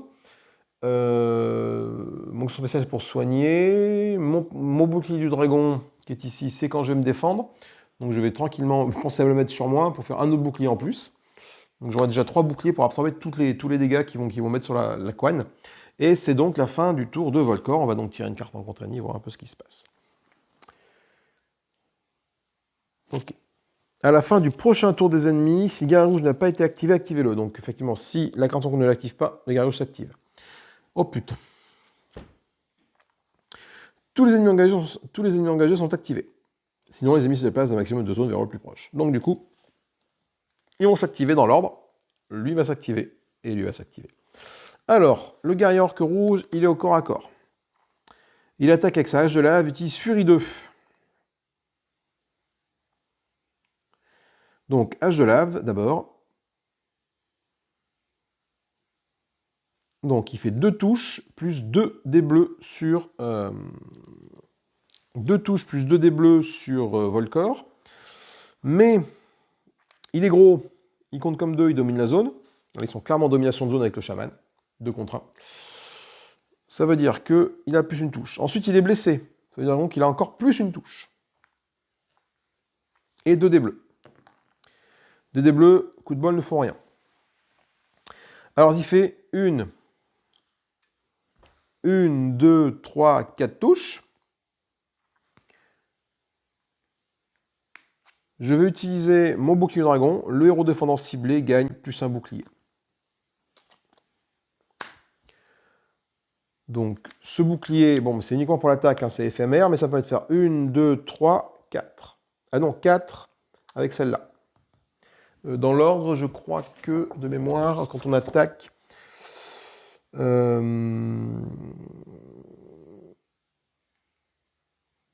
Mon son spécial, c'est pour soigner. Mon bouclier du dragon, qui est ici, c'est quand je vais me défendre. Donc je vais tranquillement penser à le mettre sur moi pour faire un autre bouclier en plus. Donc j'aurai déjà 3 boucliers pour absorber tous les dégâts qui vont mettre sur la couenne. Et c'est donc la fin du tour de Volcor. On va donc tirer une carte en contre-ennemi, voir un peu ce qui se passe. Ok. À la fin du prochain tour des ennemis, si Guerrier Rouge n'a pas été activé, activez-le. Donc effectivement, si la carte en contre ne l'active pas, le Guerrier Rouge s'active. Oh putain. Tous les ennemis engagés sont activés. Sinon, les ennemis se déplacent d'un maximum de zones vers le plus proche. Donc du coup, ils vont s'activer dans l'ordre. Lui va s'activer et lui va s'activer. Alors, le guerrier orc rouge, il est au corps à corps. Il attaque avec sa hache de lave, utilise Furie 2. Donc, hache de lave, d'abord. Donc, il fait 2 touches, plus 2 dés bleus sur... 2 touches, plus 2 dés bleus sur Volcor. Mais, il est gros, il compte comme 2, il domine la zone. Ils sont clairement en domination de zone avec le chaman. 2 contre 1. Ça veut dire qu'il a plus une touche. Ensuite, il est blessé. Ça veut dire donc qu'il a encore plus une touche. Et 2 dés bleus. 2 dés bleus, coup de bol, ne font rien. Alors, il fait 1, 2, 3, 4 touches. Je vais utiliser mon bouclier dragon. Le héros défendant ciblé gagne plus un bouclier. Donc, ce bouclier, bon, c'est uniquement pour l'attaque, hein, c'est éphémère, mais ça peut faire 1, 2, 3, 4. Ah non, 4 avec celle-là. Dans l'ordre, je crois que, de mémoire, quand on attaque...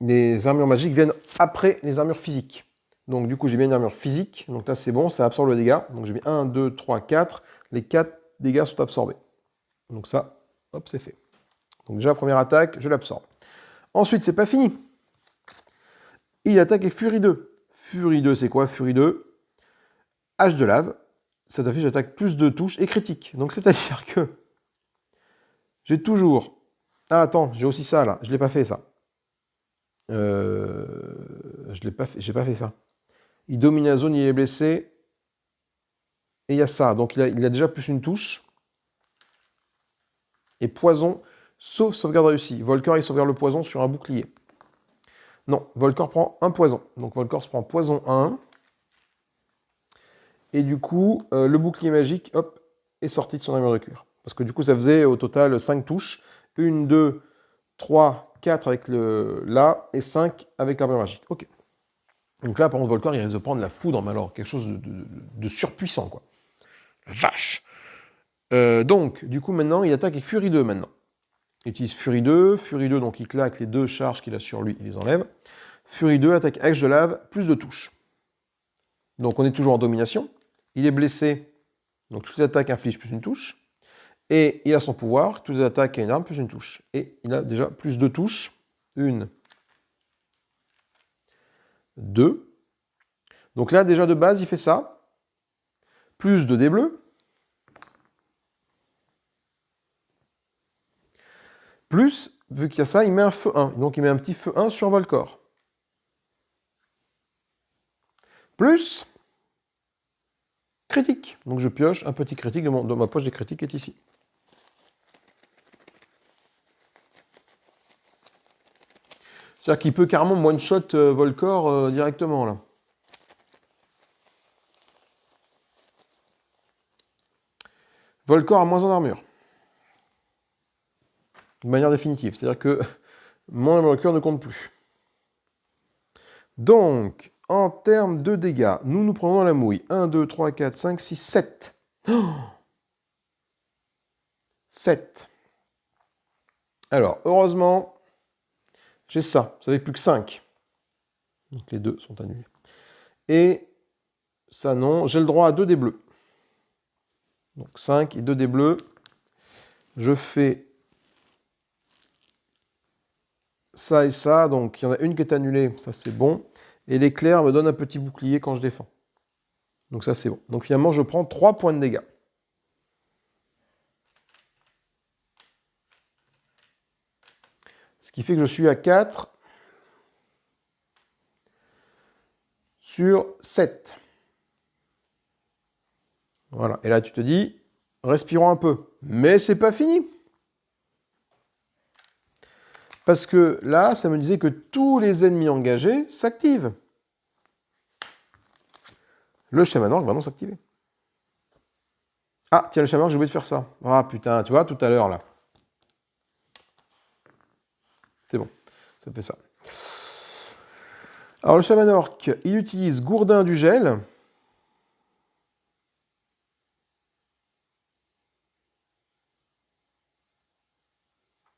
les armures magiques viennent après les armures physiques. Donc du coup, j'ai bien une armure physique. Donc là, c'est bon, ça absorbe le dégât. Donc j'ai mis 1, 2, 3, 4. Les 4 dégâts sont absorbés. Donc ça, hop, c'est fait. Donc déjà, première attaque, je l'absorbe. Ensuite, c'est pas fini. Il attaque avec Furie 2. Furie 2, c'est quoi Furie 2? Hache de lave. Cette affiche attaque plus de touches et critique. Donc c'est-à-dire que j'ai toujours... Ah attends, j'ai aussi ça là. Je l'ai pas fait ça. Je l'ai pas fait, j'ai pas fait ça. Il domine la zone, il est blessé. Et il y a ça. Donc il a déjà plus une touche. Et poison, sauf sauvegarde réussie. Volcor, il sauvegarde le poison sur un bouclier. Non, Volcor prend un poison. Donc Volcor se prend poison 1. Et du coup, le bouclier magique, hop, est sorti de son armure de cuir. Parce que du coup, ça faisait au total 5 touches. 1, 2, 3, 4 avec le là, et 5 avec l'armure magique. Ok. Donc là, par contre, Volcor, il risque de prendre la foudre, mais alors quelque chose de surpuissant, quoi. La vache. Donc, du coup, maintenant, il attaque avec Furie 2, maintenant. Il utilise Furie 2, donc il claque les 2 charges qu'il a sur lui, il les enlève. Furie 2, attaque hache de lave, plus de touches. Donc on est toujours en domination. Il est blessé, donc toutes les attaques infligent plus une touche. Et il a son pouvoir, toutes les attaques et une arme plus une touche. Et il a déjà plus de touches. 1, 2. Donc là, déjà de base, il fait ça. Plus de dés bleus. Plus, vu qu'il y a ça, il met un feu 1. Donc il met un petit feu 1 sur Volcor. Plus critique. Donc je pioche un petit critique dans ma poche des critiques qui est ici. C'est-à-dire qu'il peut carrément one-shot Volcor directement, là. Volcor a moins en armure. De manière définitive. C'est-à-dire que mon armure de cœur ne compte plus. Donc, en termes de dégâts, nous prenons la mouille. 1, 2, 3, 4, 5, 6, 7. Oh 7. Alors, heureusement, j'ai ça. Ça fait plus que 5. Donc les deux sont annulés. Et ça non, j'ai le droit à 2 dés bleus. Donc 5 et 2 dés bleus. Je fais ça et ça, donc il y en a une qui est annulée, ça c'est bon. Et l'éclair me donne un petit bouclier quand je défends. Donc ça c'est bon. Donc finalement je prends 3 points de dégâts. Ce qui fait que je suis à 4 sur 7. Voilà. Et là tu te dis, respirons un peu. Mais c'est pas fini. Parce que là, ça me disait que tous les ennemis engagés s'activent. Le chaman orc va non s'activer. Ah, tiens, le chaman orc, j'ai oublié de faire ça. Ah putain, tu vois, tout à l'heure là. C'est bon, ça fait ça. Alors le chaman orc, il utilise Gourdin du gel.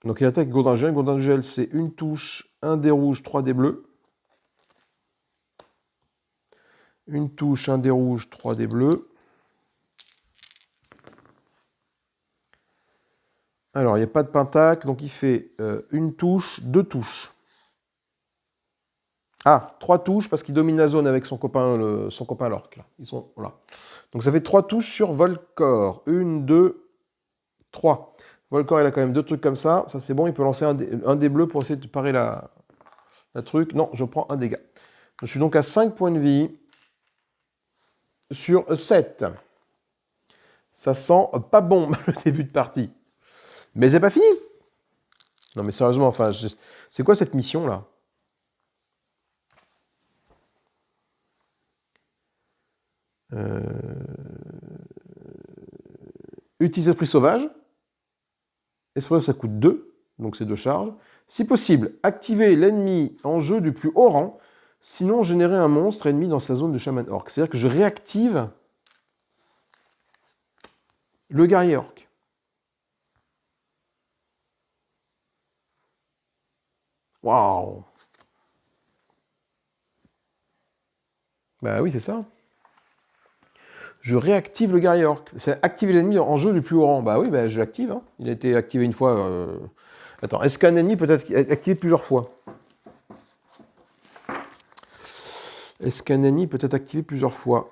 Donc il attaque Gourdin du gel. Gourdin du gel, c'est une touche, un dé rouge, 3 dés bleus. Une touche, un dé rouge, 3 dés bleus. Alors, il n'y a pas de pentacle, donc il fait une touche, 2 touches. Ah, 3 touches parce qu'il domine la zone avec son copain l'orc. Ils sont là. Donc ça fait 3 touches sur Volcor. 1, 2, 3. Volcor, il a quand même 2 trucs comme ça. Ça, c'est bon, il peut lancer un dé bleu pour essayer de parer la truc. Non, je prends un dégât. Je suis donc à 5 points de vie sur 7. Ça sent pas bon le début de partie. Mais c'est pas fini. Non mais sérieusement, enfin, c'est quoi cette mission là? Utilise Esprit Sauvage. Esprit Sauvage, ça coûte 2, donc c'est 2 charges. Si possible, activez l'ennemi en jeu du plus haut rang, sinon générez un monstre ennemi dans sa zone de Shaman Orc. C'est-à-dire que je réactive le guerrier orc. Waouh! Bah oui, c'est ça. Je réactive le guerrier orc. C'est activer l'ennemi en jeu du plus haut rang. Bah oui, bah, je l'active. Hein. Il a été activé une fois. Attends, est-ce qu'un ennemi peut être activé plusieurs fois? Est-ce qu'un ennemi peut être activé plusieurs fois?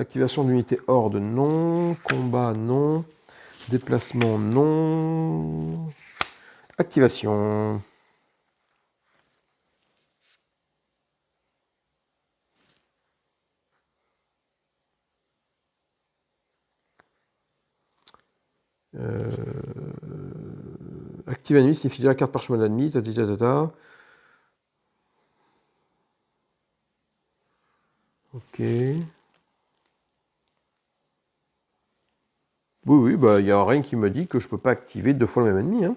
Activation d'unité horde, non. Combat, non. Déplacement, non. Activation. Active un ennemi, signifie la carte parchemin de l'ennemi. Ok. Oui, bah il n'y a rien qui me dit que je peux pas activer 2 fois le même ennemi. Hein.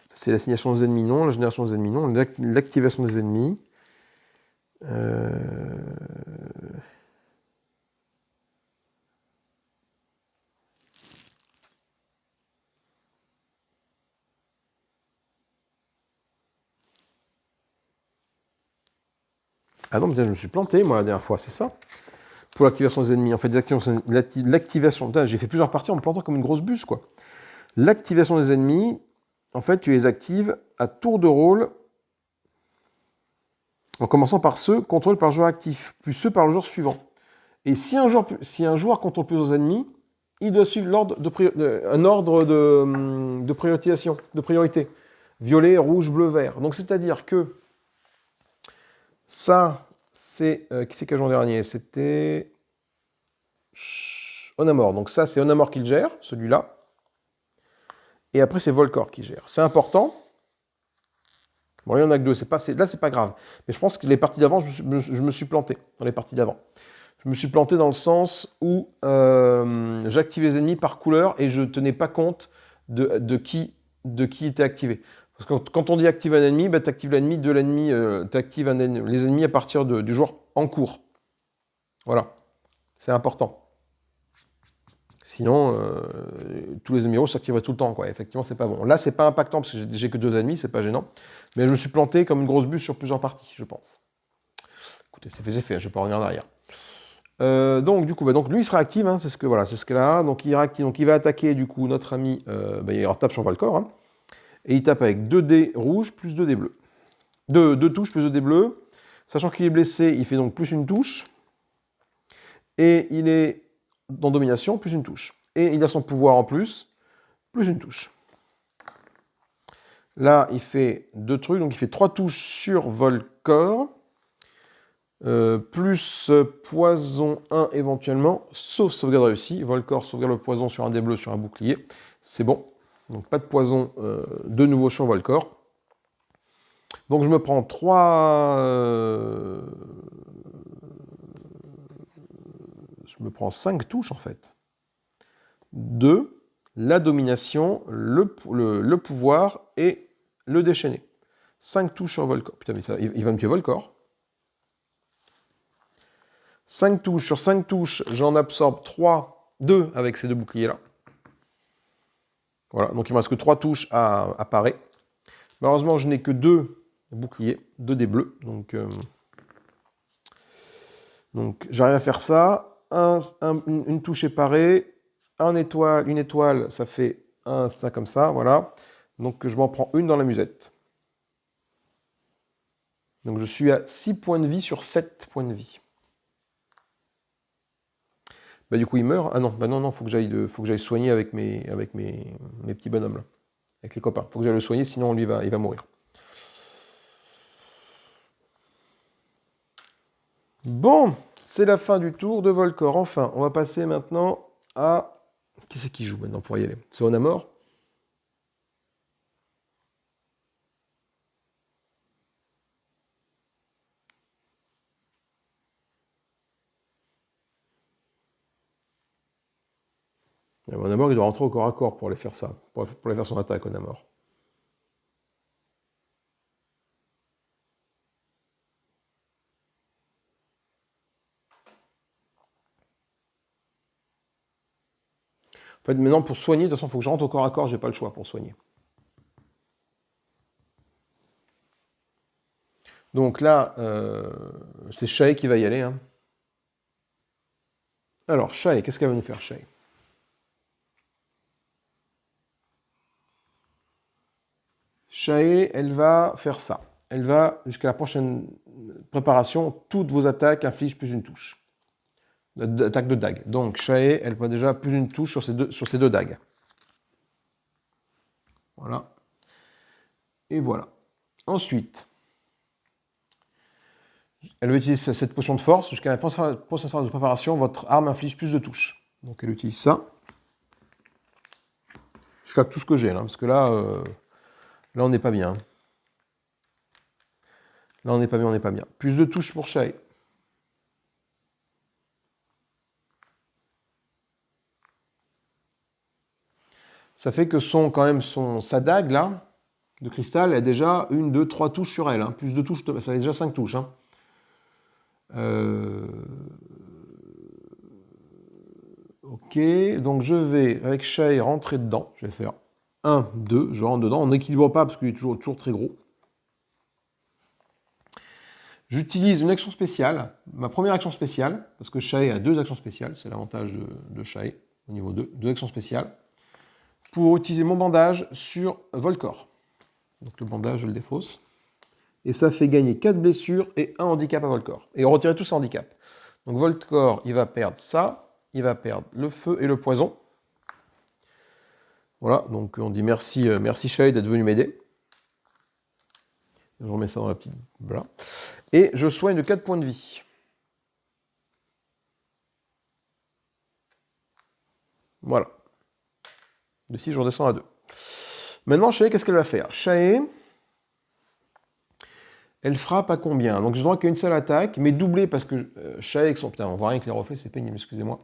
C'est l'assignation des ennemis, non. La génération des ennemis, non. L'activation des ennemis. Ah non, putain, je me suis planté, moi, la dernière fois, c'est ça? Pour l'activation des ennemis. En fait, l'activation... J'ai fait plusieurs parties en me plantant comme une grosse bûche, quoi. L'activation des ennemis, en fait, tu les actives à tour de rôle, en commençant par ceux contrôlés par le joueur actif, puis ceux par le joueur suivant. Et si un joueur contrôle plusieurs ennemis, il doit suivre un ordre de priorisation, de priorité. Violet, rouge, bleu, vert. Donc c'est-à-dire que ça, c'est... qui c'est qui a joué en dernier? C'était... Onamor. Donc ça, c'est Onamor qui le gère, celui-là. Et après, c'est Volcor qui gère. C'est important. Bon, il y en a que 2. Là, c'est pas grave. Mais je pense que les parties d'avant, je me suis planté dans les parties d'avant. Je me suis planté dans le sens où j'active les ennemis par couleur et je ne tenais pas compte de qui était activé. Parce que quand on dit active un ennemi, bah, tu actives l'ennemi de l'ennemi, tu actives les ennemis à partir du joueur en cours. Voilà, c'est important. Sinon, tous les ennemis rouges s'activeraient tout le temps, quoi. Effectivement, c'est pas bon. Là, c'est pas impactant parce que j'ai que 2 ennemis, c'est pas gênant. Mais je me suis planté comme une grosse bûche sur plusieurs parties, je pense. Écoutez, c'est fait, je vais pas revenir en arrière. Donc, du coup, donc, lui, il sera actif, hein, c'est ce que là. Donc, il réactive, donc il va attaquer, du coup, notre ami, il tape sur Volcor, hein, et il tape avec 2 dés rouges plus 2 dés bleus. 2 touches plus 2 dés bleus. Sachant qu'il est blessé, il fait donc plus une touche. Et il est dans domination, plus une touche. Et il a son pouvoir en plus une touche. Là, il fait 2 trucs, donc il fait 3 touches sur Volcor, plus poison 1 éventuellement, sauf sauvegarde réussie. Volcor sauvegarde le poison sur un dé bleu, sur un bouclier. C'est bon. Donc pas de poison de nouveau sur Volcor. Donc je me prends 3... je me prends 5 touches en fait. 2, la domination, le pouvoir et le déchaîné. 5 touches sur Volcor. Putain, mais ça, il va me tuer Volcor. 5 touches. Sur 5 touches, j'en absorbe 2 avec ces 2 boucliers-là. Voilà, donc il me reste que 3 touches à parer. Malheureusement, je n'ai que 2 boucliers, 2 dés bleus. Donc j'arrive à faire ça. Une touche est parée. Une étoile, ça fait ça comme ça, voilà. Donc je m'en prends une dans la musette. Donc je suis à 6 points de vie sur 7 points de vie. Bah du coup il meurt. Ah non, bah non, faut que j'aille soigner avec mes petits bonhommes là. Avec les copains. Faut que j'aille le soigner, sinon lui il va mourir. Bon, c'est la fin du tour de Volcor. Enfin, on va passer maintenant à... Qui c'est qui joue maintenant pour y aller? C'est Onamor. Onamor, il doit rentrer au corps à corps pour aller faire ça, pour aller faire son attaque, Onamor. En fait, maintenant, pour soigner, de toute façon, il faut que je rentre au corps à corps, j'ai pas le choix pour soigner. Donc là, c'est Shae qui va y aller. Hein. Alors, Shae, qu'est-ce qu'elle va nous faire, Shae? Shae, elle va faire ça. Elle va, jusqu'à la prochaine préparation, toutes vos attaques infligent plus une touche. Attaque de dague. Donc, Shae, elle voit déjà plus une touche sur ces deux dagues. Voilà. Et voilà. Ensuite, elle va utiliser cette potion de force. Jusqu'à la prochaine phase de préparation, votre arme inflige plus de touches. Donc, elle utilise ça. Je claque tout ce que j'ai, là, parce que là, on n'est pas bien. Là, on n'est pas bien. Plus de touches pour Shae. Ça fait que sa dague, là, de cristal, a déjà 1, 2, 3 touches sur elle. Hein. Plus de touches, ça fait déjà 5 touches. Hein. Ok, donc je vais, avec Shae, rentrer dedans. Je vais faire 1, 2, je rentre dedans. On n'équilibre pas parce qu'il est toujours très gros. J'utilise une action spéciale, ma première action spéciale, parce que Shae a 2 actions spéciales, c'est l'avantage de Shae, au niveau 2, 2 actions spéciales, pour utiliser mon bandage sur Volcor. Donc le bandage, je le défausse. Et ça fait gagner 4 blessures et 1 handicap à Volcor. Et retirer tous ces handicaps. Donc Volcor, il va perdre ça, il va perdre le feu et le poison. Voilà, donc on dit merci Shae d'être venu m'aider. Je remets ça dans la petite... Voilà. Et je soigne de 4 points de vie. Voilà. De 6, je redescends à 2. Maintenant, Shae, qu'est-ce qu'elle va faire? Shae, elle frappe à combien? Donc je n'aurai qu'une seule attaque, mais doublée parce que Shae avec son... Putain, on voit rien avec les reflets, c'est pénible, excusez-moi.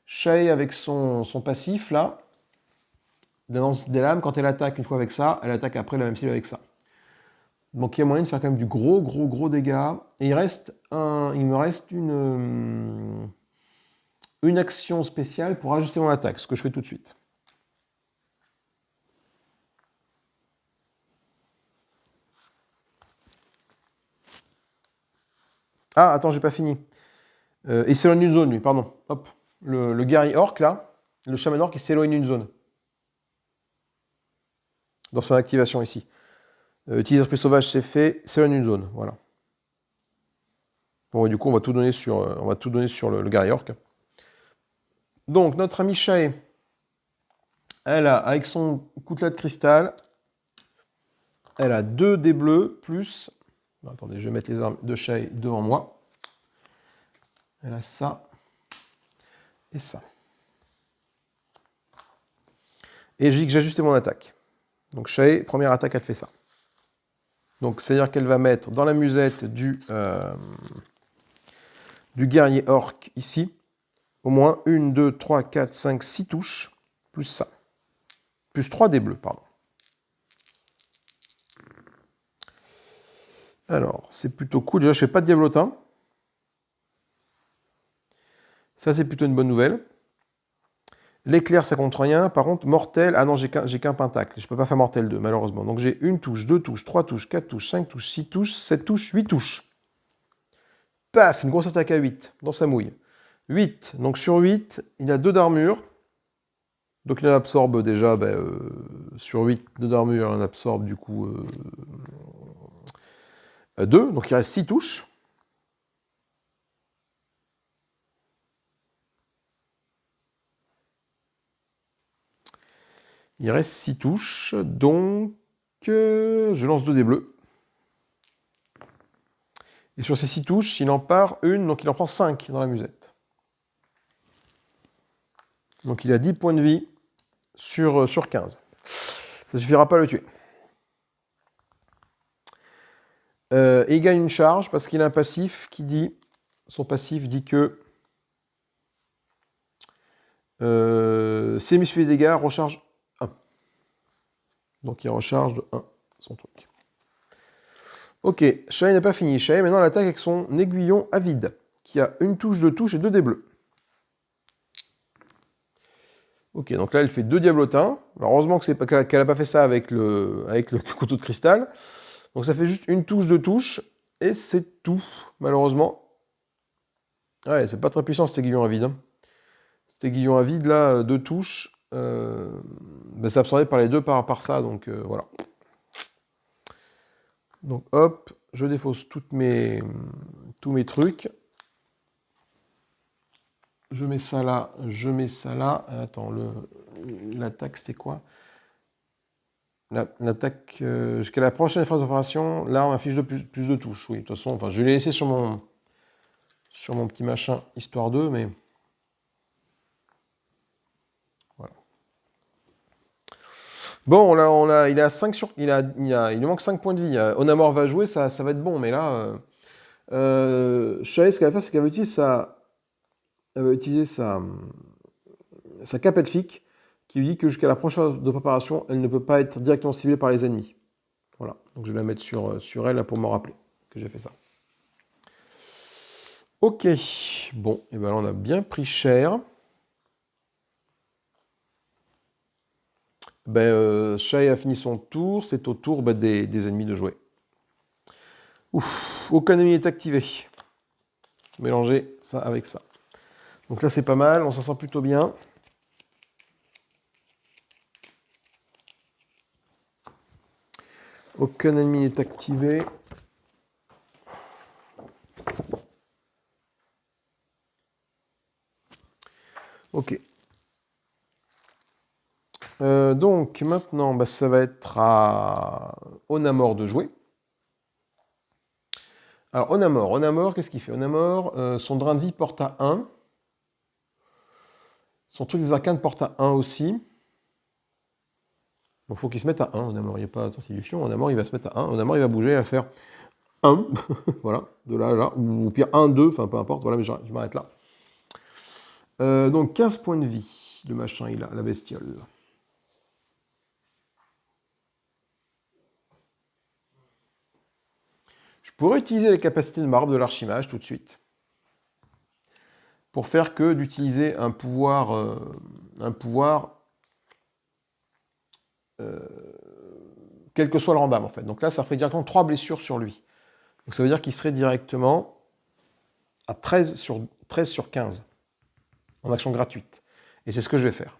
Shae avec son passif, là, Danse des lames, quand elle attaque une fois avec ça, elle attaque après la même cible avec ça. Donc il y a moyen de faire quand même du gros dégâts. Et il me reste une action spéciale pour ajuster mon attaque, ce que je fais tout de suite. Ah, attends, j'ai pas fini. Il s'éloigne d'une zone, lui, pardon. Hop. Le guerrier orc, là, le chaman orc, il s'éloigne d'une zone. Dans sa activation ici. Utiliser esprit sauvage, c'est fait. S'éloigne d'une zone, voilà. Bon, et du coup, on va tout donner sur, le guerrier orc. Donc, notre ami Shae, elle a, avec son coutelas de cristal, elle a 2 dés bleus, plus... Attendez, je vais mettre les armes de Shae devant moi. Elle a ça et ça. Et je dis que j'ai ajusté mon attaque. Donc Shae, première attaque, elle fait ça. Donc c'est-à-dire qu'elle va mettre dans la musette du guerrier orc ici, au moins 1, 2, 3, 4, 5, 6 touches, plus ça. Plus 3 dés bleus, pardon. Alors, c'est plutôt cool. Déjà, je fais pas de diablotin. Ça, c'est plutôt une bonne nouvelle. L'éclair, ça contre rien. Par contre, mortel, ah non, j'ai qu'un pentacle. Je peux pas faire mortel 2, malheureusement. Donc j'ai 1 touche, 2 touches, 3 touches, 4 touches, 5 touches, 6 touches, 7 touches, 8 touches. Paf, une grosse attaque à 8, dans sa mouille. 8, donc sur 8, il a 2 d'armure. Donc il en absorbe déjà, sur 8, 2 d'armure, il en absorbe du coup 2. Donc il reste 6 touches. Il reste 6 touches, donc je lance 2 dés bleus. Et sur ces 6 touches, il en part une, donc il en prend 5 dans la musette. Donc il a 10 points de vie sur 15. Ça ne suffira pas à le tuer. Et il gagne une charge parce qu'il a un passif qui dit... Son passif dit que... si les dégâts, recharge 1. Donc il recharge de 1 son truc. Ok, Shae n'a pas fini. Shae maintenant l'attaque avec son aiguillon avide, qui a une touche, 2 touches et 2 dés bleus. Ok, donc là elle fait 2 diablotins. Alors, heureusement qu'elle n'a pas fait ça avec le couteau de cristal. Donc ça fait juste une touche, 2 touches, et c'est tout, malheureusement. Ouais, c'est pas très puissant cet aiguillon avide. Hein. Cet aiguillon avide là, 2 touches, c'est absorbé par les deux par ça, donc voilà. Donc hop, je défausse tous mes trucs. Je mets ça là, je mets ça là. Attends, l'attaque c'était quoi? L'attaque, jusqu'à la prochaine phase d'opération, là on affiche plus de touches. Oui, de toute façon, enfin, je l'ai laissé sur mon petit machin, histoire d'eux, mais... Voilà. Bon, là, il est à 5 sur... Il lui manque 5 points de vie. Onamor va jouer, ça va être bon, mais là... Shae, ce qu'elle va faire, c'est qu'elle va utiliser sa cape elfique, qui lui dit que jusqu'à la prochaine phase de préparation, elle ne peut pas être directement ciblée par les ennemis. Voilà, donc je vais la mettre sur elle là, pour me rappeler que j'ai fait ça. Ok, bon, et bien là on a bien pris cher. Shae a fini son tour, c'est au tour des ennemis de jouer. Ouf, aucun ennemi est activé. Mélanger ça avec ça. Donc là c'est pas mal, on s'en sent plutôt bien. Aucun ennemi n'est activé. Ok. Donc maintenant, ça va être à Onamor de jouer. Alors Onamor, qu'est-ce qu'il fait? Onamor, son drain de vie porte à 1. Son truc des arcanes porte à 1 aussi. Donc il faut qu'il se mette à 1, Onamor. Il n'y a pas d'intensification. Onamor, il va se mettre à 1. Onamor, il va bouger, il va faire 1. Voilà, de là à là. Ou pire 1, 2, enfin peu importe. Voilà, mais je m'arrête là. Donc 15 points de vie, le machin, il a, la bestiole. Je pourrais utiliser les capacités de marbre de l'archimage tout de suite. Pour faire que d'utiliser un pouvoir, quel que soit le random en fait. Donc là, ça ferait directement 3 blessures sur lui. Donc ça veut dire qu'il serait directement à 13 sur 15 en action gratuite. Et c'est ce que je vais faire.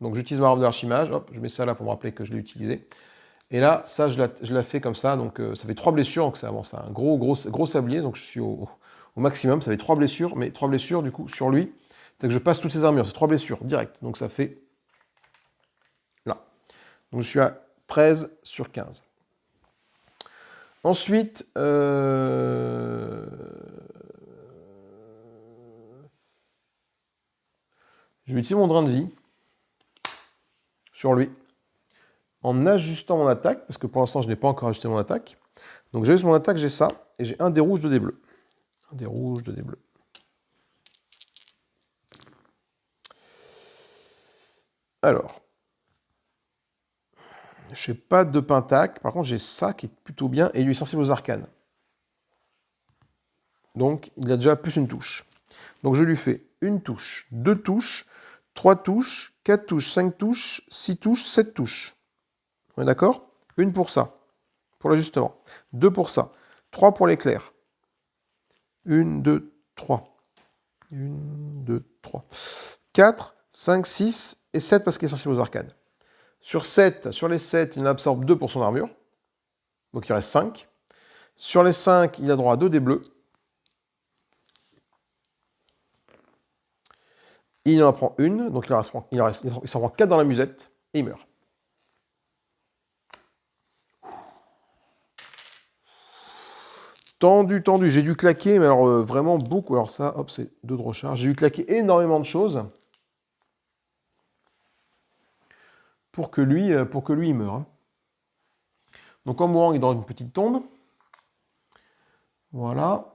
Donc j'utilise ma robe de l'archimage, hop, je mets ça là pour me rappeler que je l'ai utilisé. Et là, ça, je la fais comme ça, donc ça fait 3 blessures, donc c'est un gros sablier, donc je suis au maximum, ça fait 3 blessures, mais 3 blessures du coup sur lui, c'est que je passe toutes ses armures, c'est 3 blessures, direct, donc ça fait là. Donc je suis à 13 sur 15. Ensuite, je vais utiliser mon drain de vie sur lui, en ajustant mon attaque, parce que pour l'instant je n'ai pas encore ajusté mon attaque. Donc j'ajuste mon attaque, j'ai ça, et j'ai un dé rouge, 2 dés bleus. Un dé rouge, 2 dés bleus. Alors, je n'ai pas de pentacle, par contre j'ai ça qui est plutôt bien, et lui est sensible aux arcanes. Donc il a déjà plus une touche. Donc je lui fais une touche, 2 touches, 3 touches, 4 touches, 5 touches, 6 touches, 7 touches. On est d'accord? Une pour ça, pour l'ajustement. 2 pour ça. 3 pour l'éclair. 1, 2, 3. 1, 2, 3. 4, 5, 6 et 7 parce qu'il est sensible aux arcanes. Sur les 7, il en absorbe 2 pour son armure. Donc il reste 5. Sur les 5, il a droit à 2 dés bleus. Il en prend une, donc il s'en prend 4 dans la musette et il meurt. Tendu. J'ai dû claquer, mais alors vraiment beaucoup. Alors ça, hop, c'est 2 de recharge. J'ai dû claquer énormément de choses pour que lui il meure. Hein. Donc en mourant, il est dans une petite tombe. Voilà.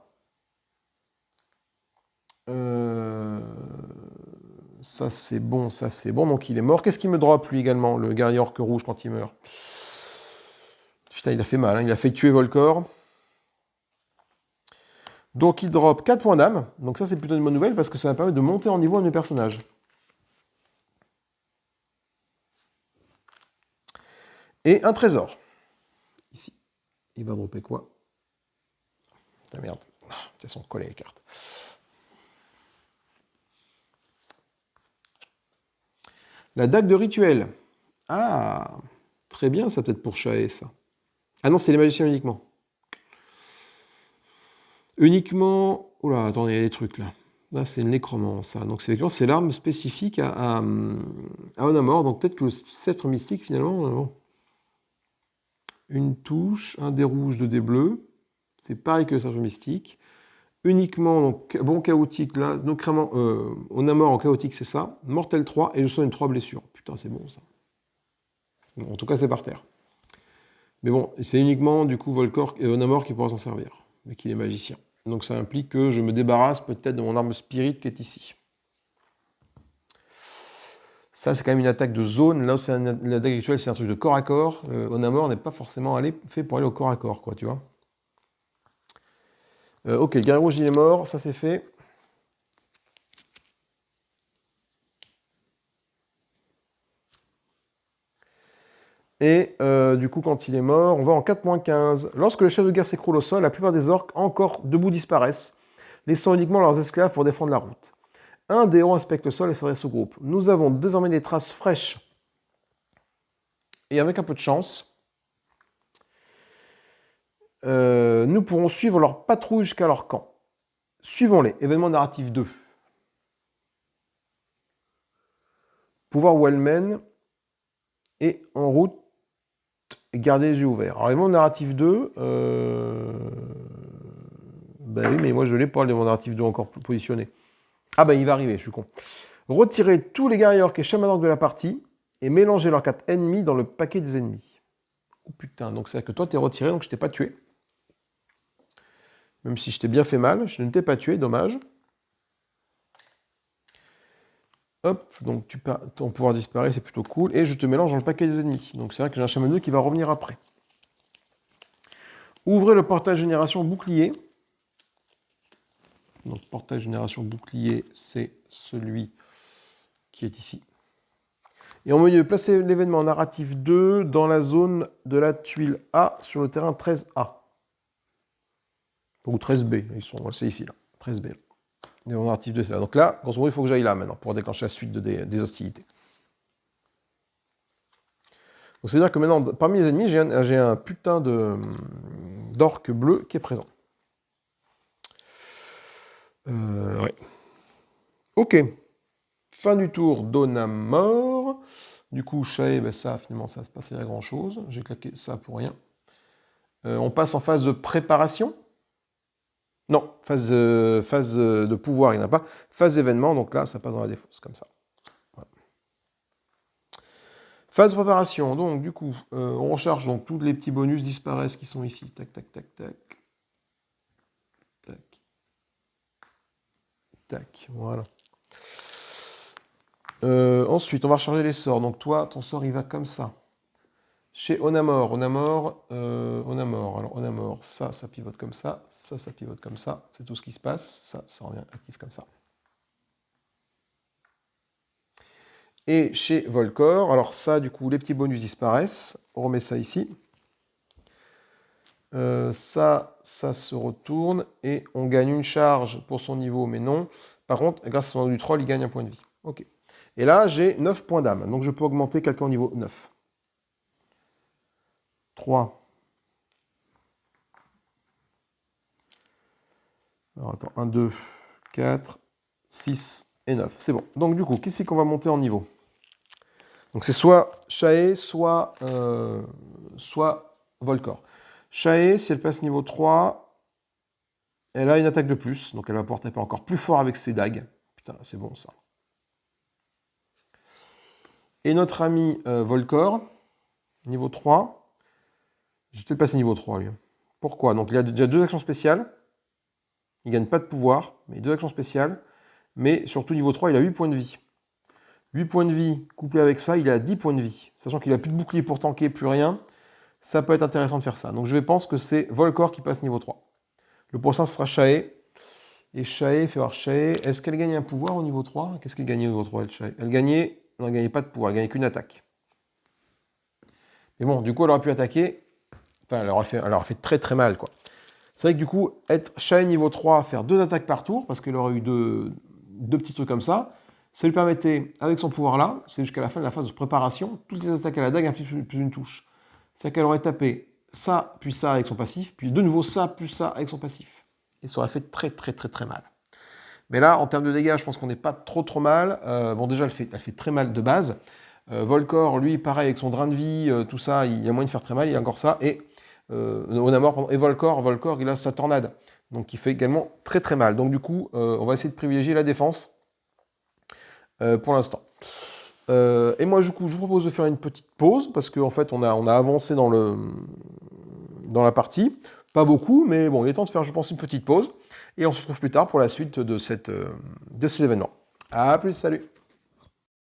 Ça c'est bon. Donc il est mort. Qu'est-ce qu'il me drop lui également, le guerrier orque rouge, quand il meurt? Putain, il a fait mal. Hein. Il a fait tuer Volcor. Donc il drop 4 points d'âme. Donc ça c'est plutôt une bonne nouvelle parce que ça va permettre de monter en niveau à mes personnages. Et un trésor. Ici. Il va dropper quoi? Putain merde. Elles sont collées les cartes. La dague de rituel. Ah, très bien ça peut-être pour Chaé ça. Ah non, c'est les magiciens uniquement. Uniquement... Oula, attendez, il y a des trucs là. Là, c'est le nécromance, ça. Donc, c'est l'arme spécifique à Onamor. Donc, peut-être que le sceptre mystique, finalement... Bon. Une touche, un dé rouge, 2 dés bleus. C'est pareil que le sceptre mystique. Uniquement, donc, bon chaotique, là. Donc, vraiment, Onamor en chaotique, c'est ça. Mortel 3, et je soigne 3 blessures. Putain, c'est bon, ça. Bon, en tout cas, c'est par terre. Mais bon, c'est uniquement, du coup, Volcor et Onamor qui pourra s'en servir. Mais qu'il est magicien. Donc ça implique que je me débarrasse peut-être de mon arme spirit qui est ici. Ça, c'est quand même une attaque de zone. Là où c'est l'attaque actuelle, c'est un truc de corps à corps. Onamor n'est pas forcément fait pour aller au corps à corps, quoi, tu vois. Ok, le guerrier rouge, il est mort. Ça, c'est fait. Et du coup, quand il est mort, on va en 4-15. Lorsque le chef de guerre s'écroule au sol, la plupart des orques encore debout disparaissent, laissant uniquement leurs esclaves pour défendre la route. Un des héros inspecte le sol et s'adresse au groupe. Nous avons désormais des traces fraîches. Et avec un peu de chance, nous pourrons suivre leur patrouille jusqu'à leur camp. Suivons-les. Événement narratif 2. Pouvoir où elle mène. Et en route, garder les yeux ouverts. Alors, événement narratif 2... Ben oui, mais moi je l'ai pas, l'événement narratif 2 encore positionné. Ah ben il va arriver, je suis con. Retirez tous les guerriers orques et chamans orques de la partie et mélangez leurs 4 ennemis dans le paquet des ennemis. Oh putain, donc c'est-à-dire que toi t'es retiré, donc je t'ai pas tué. Même si je t'ai bien fait mal, je ne t'ai pas tué, dommage. Hop, donc ton pouvoir disparaît, c'est plutôt cool. Et je te mélange dans le paquet des ennemis. Donc c'est vrai que j'ai un chaman qui va revenir après. Ouvrez le portail génération bouclier. Donc portail génération bouclier, c'est celui qui est ici. Et en milieu, placez l'événement narratif 2 dans la zone de la tuile A sur le terrain 13A. Ou 13B, c'est ici là. Presse B. Développement narratif de cela. Donc là, grosso modo, il faut que j'aille là maintenant pour déclencher la suite des hostilités. Donc c'est-à-dire que maintenant, parmi les ennemis, j'ai un putain d'orc bleu qui est présent. Ouais. Ok. Fin du tour d'Onamor. Du coup, Shae, ben ça, finalement, ça se passe à grand chose. J'ai claqué ça pour rien. On passe en phase de préparation. Non, phase de pouvoir, il n'y en a pas. Phase d'événement, donc là, ça passe dans la défausse, comme ça. Voilà. Phase de préparation, donc du coup, on recharge, donc tous les petits bonus disparaissent qui sont ici. Tac, tac, tac, tac. Tac. Tac, voilà. Ensuite, on va recharger les sorts. Donc toi, ton sort, il va comme ça. Chez Onamor, Onamor. Alors Onamor, ça pivote comme ça. Ça pivote comme ça. C'est tout ce qui se passe. Ça revient actif comme ça. Et chez Volcor, alors ça, du coup, les petits bonus disparaissent. On remet ça ici. Ça se retourne et on gagne une charge pour son niveau, mais non. Par contre, grâce à son du troll, il gagne un point de vie. Ok. Et là, j'ai 9 points d'âme. Donc je peux augmenter quelqu'un au niveau 9. 3. Alors attends, 1, 2, 4, 6 et 9. C'est bon. Donc du coup, qui c'est qu'on va monter en niveau? Donc c'est soit Shae, soit Volcor. Shae, si elle passe niveau 3, elle a une attaque de plus. Donc elle va pouvoir taper encore plus fort avec ses dagues. Putain, c'est bon ça. Et notre ami Volcor, niveau 3. Je vais peut-être passer niveau 3 lui. Pourquoi? Donc il a déjà 2 actions spéciales. Il ne gagne pas de pouvoir, mais 2 actions spéciales. Mais surtout niveau 3, il a 8 points de vie. 8 points de vie, couplé avec ça, il a 10 points de vie. Sachant qu'il n'a plus de bouclier pour tanker, plus rien. Ça peut être intéressant de faire ça. Donc je pense que c'est Volcor qui passe niveau 3. Le prochain sera Shae. Et Shae, fait voir Shae. Est-ce qu'elle gagne un pouvoir au niveau 3? Qu'est-ce qu'elle gagnait au niveau 3, elle, Shae? Elle gagnait... Non, elle gagnait pas de pouvoir, elle gagnait qu'une attaque. Mais bon, du coup, elle aurait pu attaquer. Enfin, elle aurait fait très très mal, quoi. C'est vrai que du coup, être Shae niveau 3, faire 2 attaques par tour, parce qu'elle aurait eu deux petits trucs comme ça lui permettait, avec son pouvoir là, c'est jusqu'à la fin de la phase de préparation, toutes les attaques à la dague infligent plus une touche. C'est qu'elle aurait tapé ça, puis ça avec son passif, puis de nouveau ça, puis ça avec son passif. Et ça aurait fait très très très très mal. Mais là, en termes de dégâts, je pense qu'on n'est pas trop mal. Bon, déjà, elle fait très mal de base. Volcor, lui, pareil, avec son drain de vie, tout ça, il y a moyen de faire très mal, il y a encore ça. Et Onamor, et Volcor, il a sa tornade. Donc, il fait également très très mal. Donc, du coup, on va essayer de privilégier la défense pour l'instant. Et moi, du coup, je vous propose de faire une petite pause, parce qu'en fait, on a avancé dans la partie. Pas beaucoup, mais bon, il est temps de faire, je pense, une petite pause. Et on se retrouve plus tard pour la suite de cet événement. A plus, salut!